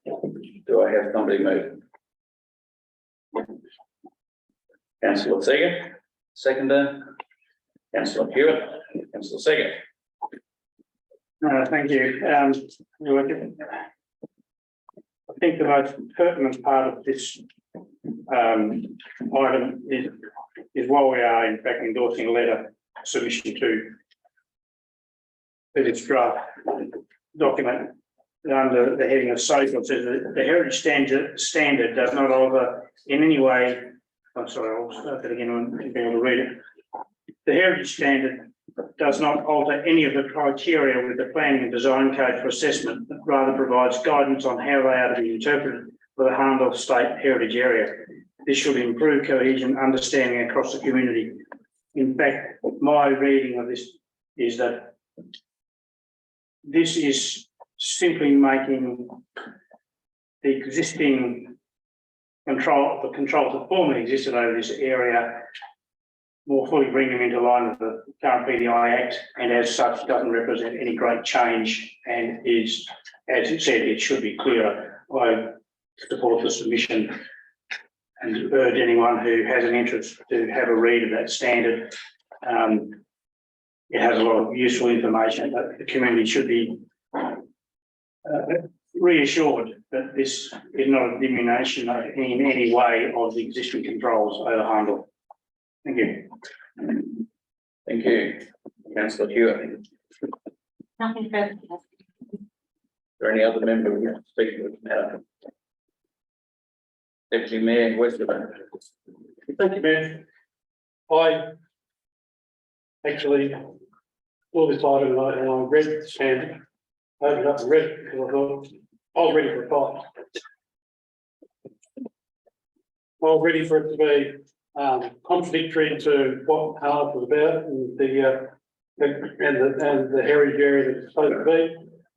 Do I have somebody move? Councillor Seeger, seconder. Councillor Hewitt, Councillor Seeger. Thank you. I think the most pertinent part of this item is while we are in fact endorsing a letter submission to this draft document under the heading of social, it says that the heritage standard does not alter in any way. I'm sorry, I'll start that again and be able to read it. The heritage standard does not alter any of the criteria with the planning and design code for assessment, but rather provides guidance on how they are to be interpreted for the Arndorf State Heritage Area. This should improve cohesion, understanding across the community. In fact, my reading of this is that this is simply making the existing control that formerly existed over this area more fully bring them into line with the current PDI Act, and as such doesn't represent any great change and is, as it said, it should be clearer. I support the submission and urge anyone who has an interest to have a read of that standard. It has a lot of useful information that the community should be reassured that this is not a diminution in any way of the existing controls over Arndorf. Thank you. Thank you. Councillor Hewitt. Nothing further. Is there any other member who wants to speak to this matter? Deputy Mayor Westwood. Thank you, Mayor. I actually saw this item and I read the standard. I opened up and read it because I thought I was ready for a fight. I was ready for it to be contradictory to what Arndorf was about and the heritage area that it's supposed to be.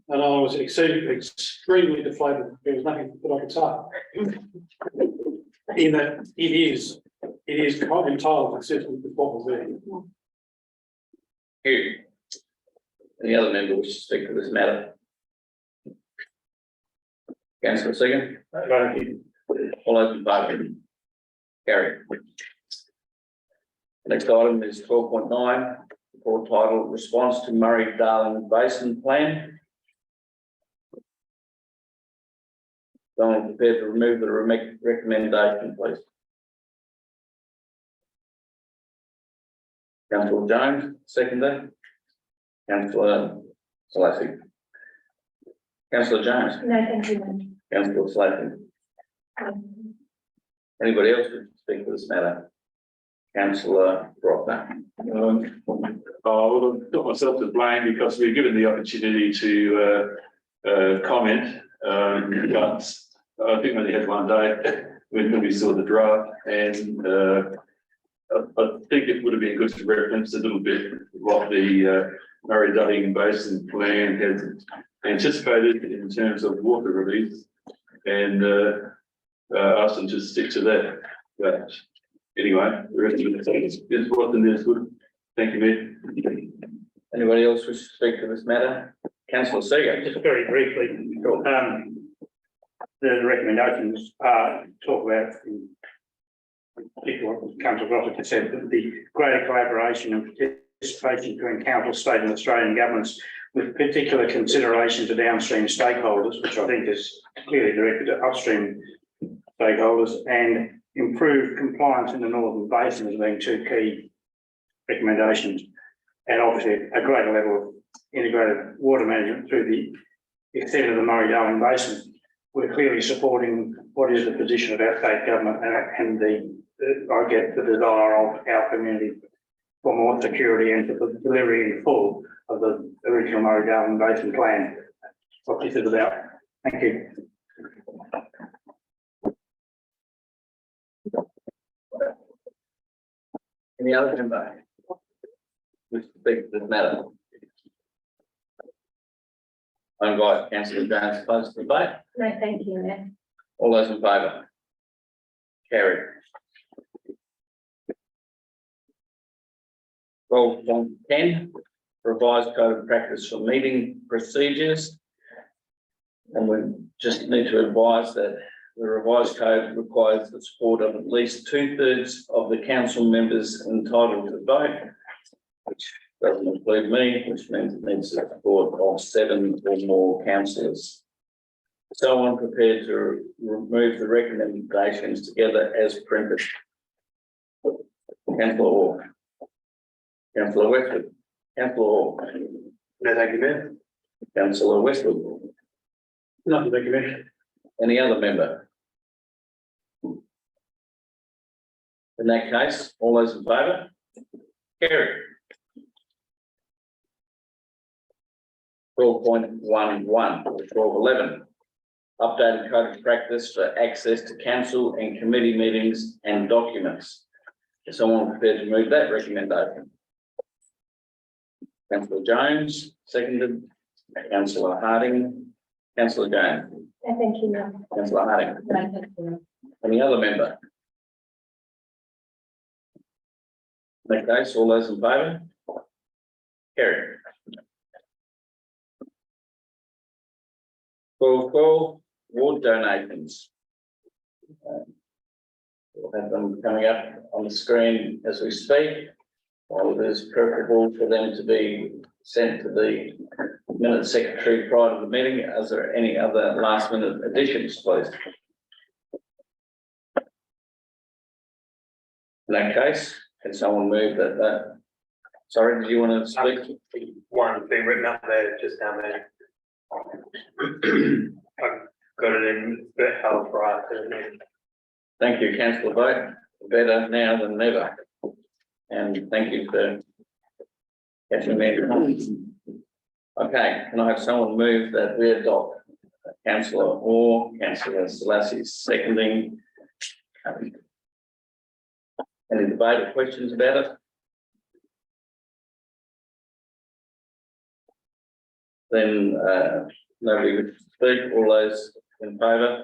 And I was extremely deflated. There was nothing that I could say. In that it is entirely consistent with what was there. Thank you. Any other member wish to speak to this matter? Councillor Seeger. All those in favour? Carry. Next item is 12.9, report title Response to Murray-Darling Basin Plan. Someone prepared to remove the recommendation, please. Councillor Jones, seconder. Councillor Slattery. Councillor Jones. No, thank you. Councillor Slattery. Anybody else who speak to this matter? Councillor Brockner. I've got myself to blame because we're given the opportunity to comment, but I think we only had one day when we saw the draft, and I think it would have been good to reference a little bit what the Murray-Darling Basin Plan has anticipated in terms of water release, and ask them to stick to that. But anyway, the rest of it is what the is good. Thank you, Mayor. Anybody else wish to speak to this matter? Councillor Seeger. Just very briefly, the recommendations talk about, in particular what Councillor Grossett said, that the greater collaboration and participation between council, state and Australian governments, with particular consideration to downstream stakeholders, which I think is clearly directed at upstream stakeholders, and improved compliance in the Northern Basin as being two key recommendations. And obviously a greater level of integrated water management through the extent of the Murray-Darling Basin. We're clearly supporting what is the position of our state government and I get the desire of our community for more security and for the delivery in full of the original Murray-Darling Basin plan. What this is about. Thank you. Any other member? Wish to speak to this matter? I invite councillor Jones to close the debate. No, thank you, Mayor. All those in favour? Carried. 12.10, revised code of practice for meeting procedures. And we just need to advise that the revised code requires the support of at least 2/3 of the council members entitled to vote, which doesn't include me, which means it needs the support of 7 or more councillors. Someone prepared to remove the recommendations together as printed. Councillor Orr. Councillor Westwood. Councillor Orr. No, thank you, Mayor. Councillor Westwood. Nothing, thank you, Mayor. Any other member? In that case, all those in favour? Carried. 12.11 or 12.11. Updated code of practice for access to council and committee meetings and documents. Is someone prepared to move that recommendation? Councillor Jones, seconded. Councillor Harding. Councillor Jones. No, thank you, Mayor. Councillor Harding. No, thank you. Any other member? In that case, all those in favour? Carried. 12.12, ward donations. We'll have them coming up on the screen as we speak. While it is preferable for them to be sent to the minute secretary prior to the meeting. Is there any other last minute additions, please? In that case, can someone move that? Sorry, did you want to speak? One being written up there, just down there. I've got it in the health right to the Thank you, councillor Vogt. Better now than never. And thank you for catching me. Okay, can I have someone move that we adopt councillor Orr, councillor Selassie seconding? Any debate or questions about it? Then nobody would speak. All those in favour?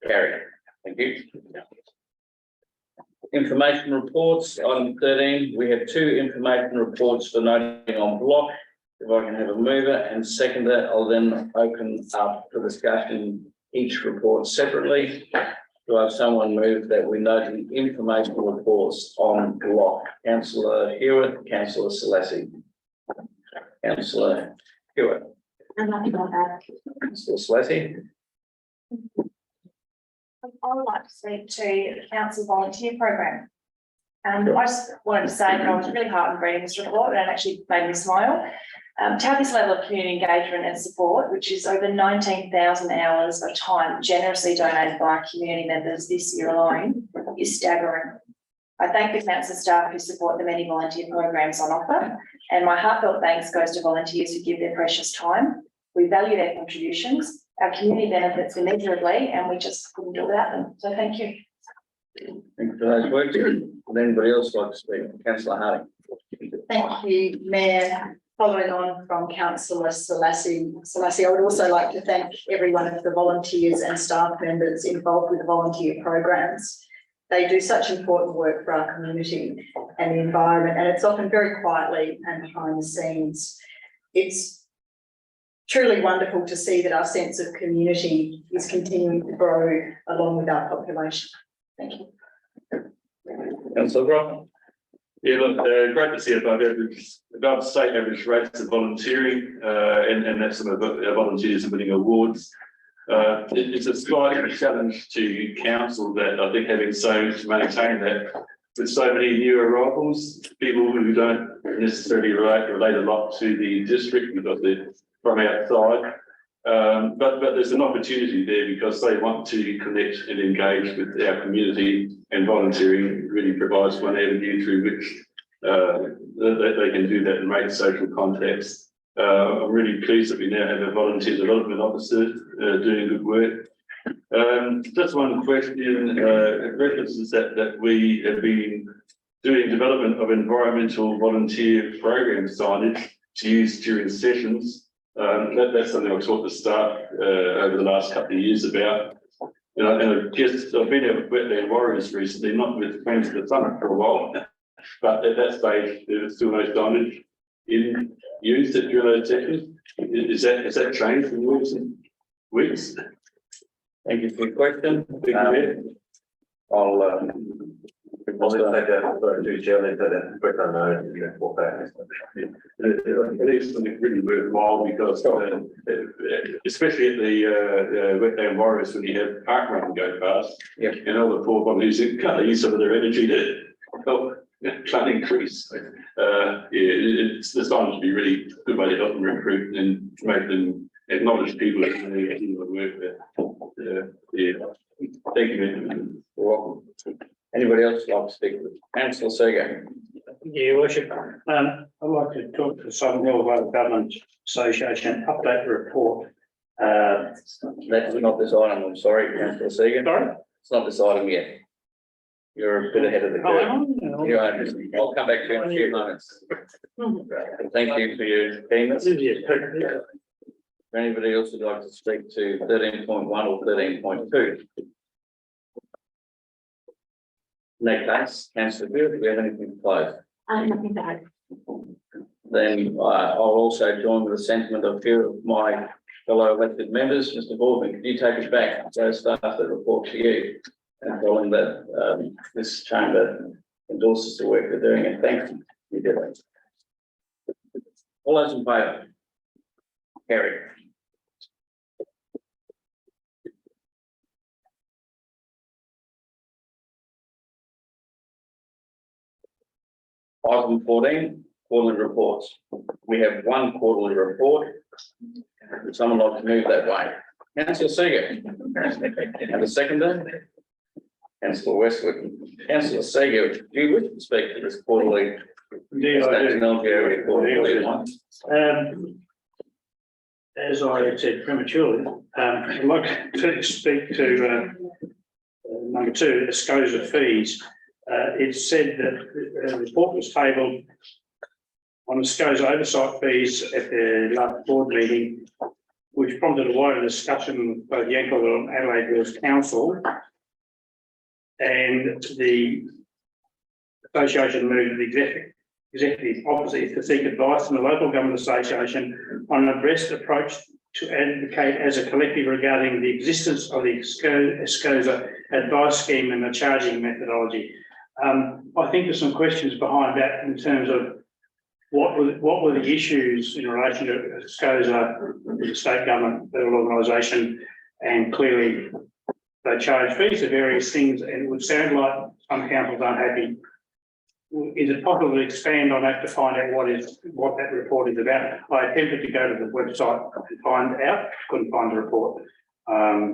Carry. Thank you. Information reports, item 13. We have 2 information reports for noting on block. If I can have a mover and seconder, I'll then open up for discussion each report separately. Do I have someone move that we note the information reports on block? Councillor Hewitt, Councillor Selassie. Councillor Hewitt. And nothing like that. Councillor Selassie. I would like to speak to the council volunteer program. I just wanted to say that I was really heartened reading this report and it actually made me smile. To have this level of community engagement and support, which is over 19,000 hours of time generously donated by our community members this year alone, is staggering. I thank the council staff who support the many volunteer programs on offer, and my heartfelt thanks goes to volunteers who give their precious time. We value their contributions. Our community benefits immeasurably, and we just couldn't do without them. So thank you. Thank you for those words. Would anybody else like to speak? Councillor Harding. Thank you, Mayor. Following on from Councillor Selassie, I would also like to thank every one of the volunteers and staff members involved with the volunteer programs. They do such important work for our community and the environment, and it's often very quietly and behind the scenes. It's truly wonderful to see that our sense of community is continuing to grow along with our population. Thank you. Councillor Groff. Yeah, look, great to see above state average rates of volunteering, and that's some of the volunteers are winning awards. It's a slight challenge to council that I think having to maintain that with so many new arrivals, people who don't necessarily relate a lot to the district because they're from outside. But there's an opportunity there because they want to connect and engage with our community, and volunteering really provides one avenue through which they can do that and make social contacts. I'm really pleased that we now have a volunteer development officer doing good work. Just one question, references that we have been doing development of environmental volunteer program signage to use during sessions. That's something I've taught the staff over the last couple of years about. And I guess I've been out with Wetland Warriors recently, not with Friends of the Summit for a while, but at that stage there's still no signage in use during those sessions. Has that changed in recent weeks? Thank you for your question. I'll take that, sorry, Chair, take that quick on that. It is something really worthwhile because, especially at the Wetland Warriors, when you have park run go past, and all the poor bodies can't use some of their energy to help try and increase. It's designed to be really good way to help them recruit and make them acknowledge people that they do the work there. Thank you, Mr. You're welcome. Anybody else like to speak? Councillor Seager. Your worship, I'd like to talk to the Southern Hills Local Government Association update report. That's not this item, I'm sorry, Councillor Seager. Sorry? It's not this item yet. You're a bit ahead of the curve. You are. I'll come back to you in a few moments. Thank you for your kindness. Anybody else would like to speak to 13.1 or 13.2? In that case, Councillor Beard, do we have anything to close? Nothing to add. Then I'll also join with the sentiment of few of my fellow elected members. Mr. Boardman, can you take us back to those staff that report to you and tell them that this chamber endorses the work they're doing, and thank you. You did it. All those in favour? Carry. Item 14, quarterly reports. We have one quarterly report. Would someone like to move that way? Councillor Seager. And the seconder? Councillor Westwood. Councillor Seager, do you wish to speak to this quarterly? Indeed, I do. As I said prematurely, I'd like to speak to number 2, SCOSA fees. It's said that a report was tabled on the SCOSA oversight fees at the last board meeting, which prompted a wider discussion with both Yancoal and Adelaide Hills Council. And the association moved the executive officer to seek advice from the local government association on the best approach to advocate as a collective regarding the existence of the SCOSA advice scheme and the charging methodology. I think there's some questions behind that in terms of what were the issues in relation to SCOSA, the state government organisation, and clearly they charge fees for various things, and it would sound like some councils aren't happy. Is it possible to expand on that to find out what that report is about? I attempted to go to the website and find out, couldn't find the report. I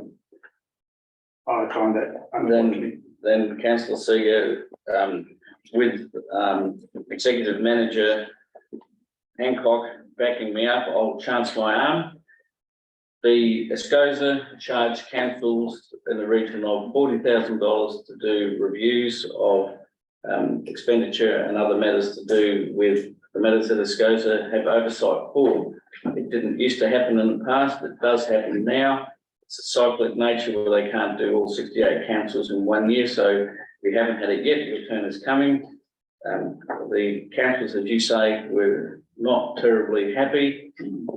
find that unfortunately. Then Councillor Seager, with Executive Manager Hancock backing me up, I'll chance my arm. The SCOSA charged councils in the region of $40,000 to do reviews of expenditure and other matters to do with the matters that SCOSA have oversight for. It didn't used to happen in the past, it does happen now. It's a cyclic nature where they can't do all 68 councils in 1 year, so we haven't had it yet. Your turn is coming. The councils, as you say, were not terribly happy.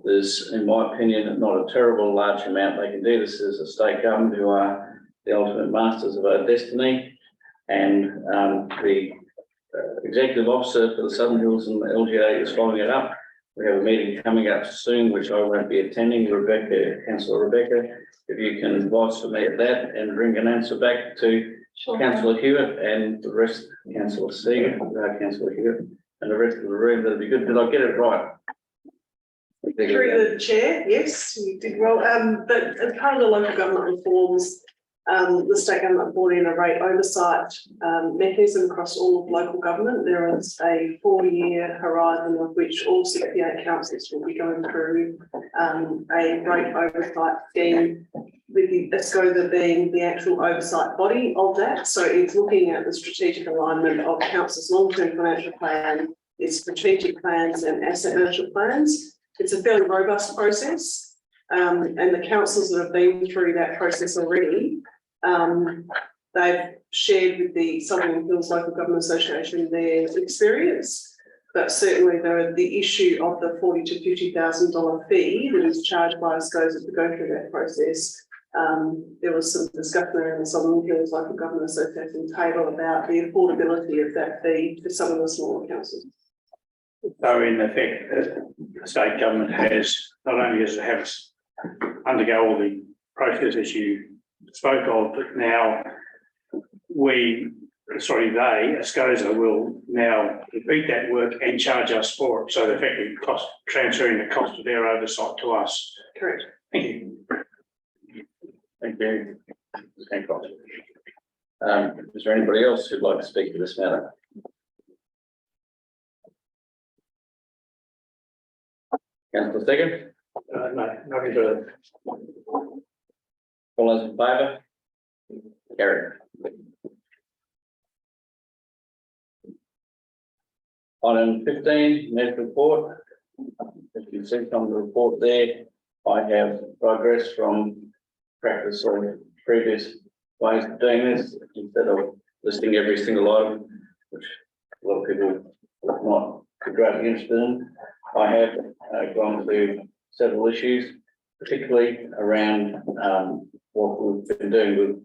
There's, in my opinion, not a terrible large amount they can do. This is a state government who are the ultimate masters of our destiny, and the executive officer for the Southern Hills and the LGA is following it up. We have a meeting coming up soon, which I won't be attending. Rebecca, Councillor Rebecca, if you can advise for me at that and bring an answer back to Councillor Hewitt and the rest, Councillor Seeger, Councillor Hewitt, and the rest of the room, that'd be good. Did I get it right? Through the chair, yes, you did well. But as part of the local government reforms, the state government brought in a rate oversight mechanism across all of local government. There is a 4-year horizon of which all 68 councils will be going through a rate oversight scheme, with the ESCOSA being the actual oversight body of that. So it's looking at the strategic alignment of councils' long-term financial plan, its strategic plans and asset management plans. It's a fairly robust process, and the councils that have been through that process already, they've shared with the Southern Hills Local Government Association their experience. But certainly the issue of the $40,000 to $50,000 fee that is charged by ESCOSA to go through that process. There was some discussion around the Southern Hills Local Government Association table about the affordability of that fee for some of the smaller councils. So in effect, the state government has, not only has it have undergo all the processes you spoke of, but now they, ESCOSA will now repeat that work and charge us for it. So they're effectively transferring the cost of their oversight to us. Correct. Thank you. Thank you. Thank you. Is there anybody else who'd like to speak to this matter? Councillor Second? No, nothing to. All those in favour? Carried. Item 15, Mayor's report. As you can see from the report there, I have progressed from practice or previous ways of doing this, instead of listing every single item, which a lot of people are not greatly interested in. I have gone through several issues, particularly around what we've been doing with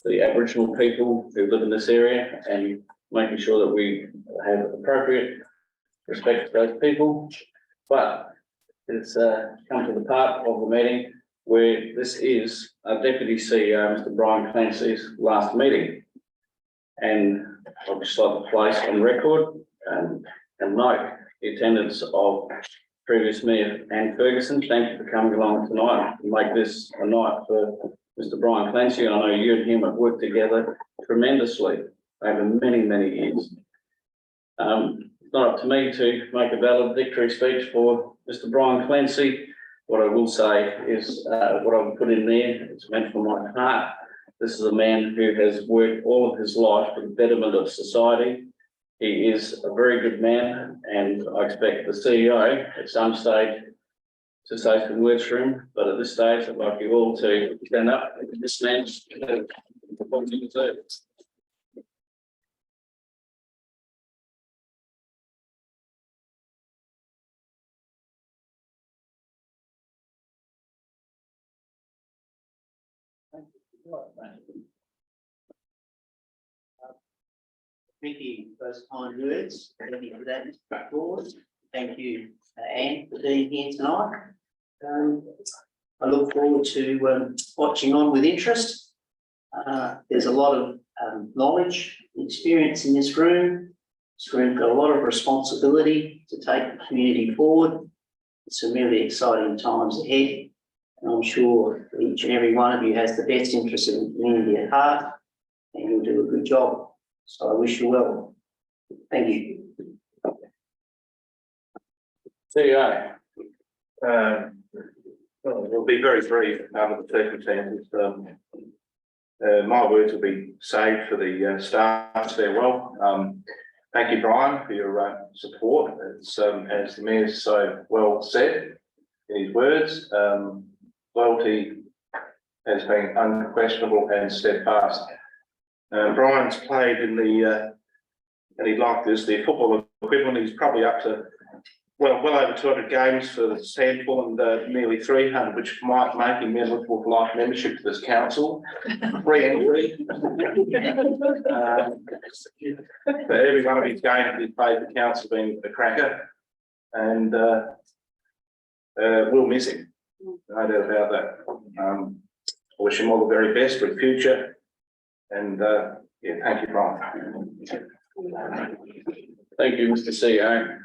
the Aboriginal people who live in this area and making sure that we have appropriate respect for those people. But it's come to the part of the meeting where this is a Deputy CEO, Mr. Brian Clancy's last meeting. And I'd just like to place on record and note the attendance of previous Mayor Anne Ferguson. Thank you for coming along tonight and make this a night for Mr. Brian Clancy. I know you and him have worked together tremendously over many, many years. It's not up to me to make a valid victory speech for Mr. Brian Clancy. What I will say is what I've put in there, it's meant from my heart. This is a man who has worked all of his life for the betterment of society. He is a very good man, and I expect the CEO at some stage to say some words for him. But at this stage, I'd like you all to stand up. This man, what you deserve. Thank you for those kind words. Thank you for that, Mr. Ford. Thank you, Anne, for being here tonight. I look forward to watching on with interest. There's a lot of knowledge and experience in this room. This room's got a lot of responsibility to take the community forward. It's some really exciting times ahead. And I'm sure each and every one of you has the best interest in the community at heart, and you'll do a good job. So I wish you well. Thank you. CEO. We'll be very brief under the circumstances. My words will be saved for the staff's farewell. Thank you, Brian, for your support. It's as the Mayor's so well said in his words, loyalty has been unquestionable and steadfast. Brian's played in the, and he'd like this, the football equivalent. He's probably up to well over 200 games for the Sandful and nearly 300, which might make him eligible for life membership to this council. Free entry. For every one of his games he's played, the council being a cracker. And we'll miss him. No doubt about that. I wish him all the very best for the future. And, yeah, thank you, Brian. Thank you, Mr. CEO.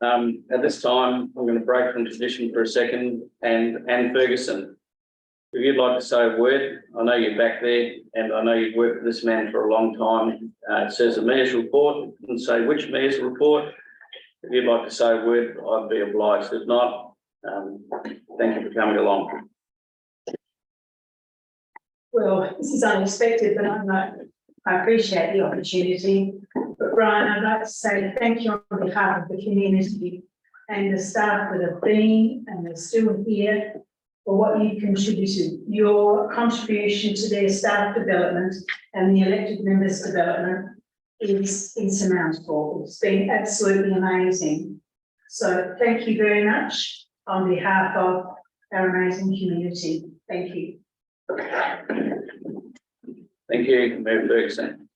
At this time, I'm going to break from tradition for a second, and Anne Ferguson, if you'd like to say a word, I know you're back there, and I know you've worked with this man for a long time. It says a mayor's report, it doesn't say which mayor's report. If you'd like to say a word, I'd be obliged. If not, thank you for coming along. Well, this is unexpected, but I appreciate the opportunity. But Brian, I'd like to say thank you on behalf of the community and the staff that have been and are still here for what you've contributed. Your contribution to their staff development and the elected members' development is insurmountable. It's been absolutely amazing. So thank you very much on behalf of our amazing community. Thank you. Thank you, Mayor Ferguson.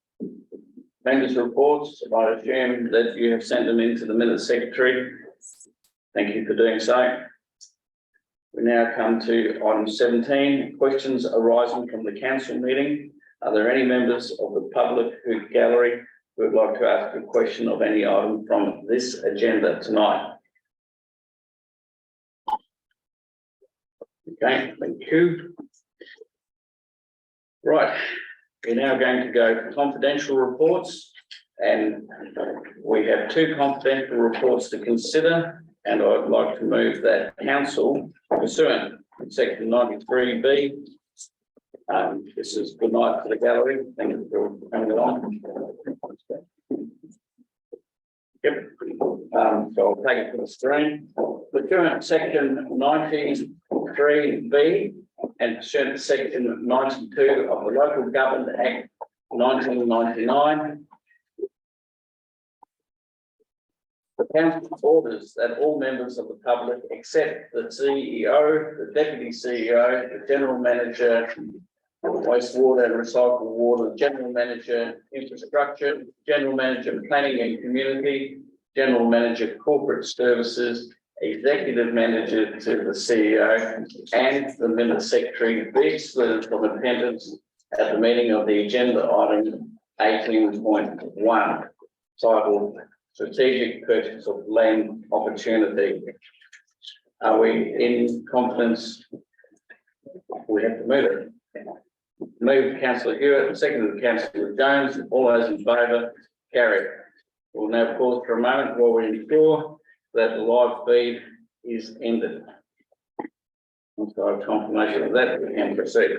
Members' reports, I assume that you have sent them into the minutes secretary. Thank you for doing so. We now come to item 17, questions arising from the council meeting. Are there any members of the public who gallery who would like to ask a question of any item from this agenda tonight? Okay, thank you. Right, we're now going to go to confidential reports, and we have 2 confidential reports to consider, and I'd like to move that council pursuant to section 93B. This is good night for the gallery. Thank you for coming along. Yep. So I'll take it to the screen. Pursuant to section 93B and pursuant to section 92 of the Local Government Act 1999. The council orders that all members of the public, except the CEO, the deputy CEO, the general manager, wastewater and recycled water, general manager, infrastructure, general manager, planning and community, general manager, corporate services, executive manager to the CEO, and the minutes secretary be excluded from attendance at the meeting of the agenda item 18.1, titled Strategic Purchase of Land Opportunity. Are we in confidence? We have to move it. Moved Councillor Hewitt, seconded Councillor Jones. All those in favour, carried. We'll now pause for a moment while we ensure that the live feed is ended. Once I have confirmation of that, we can proceed.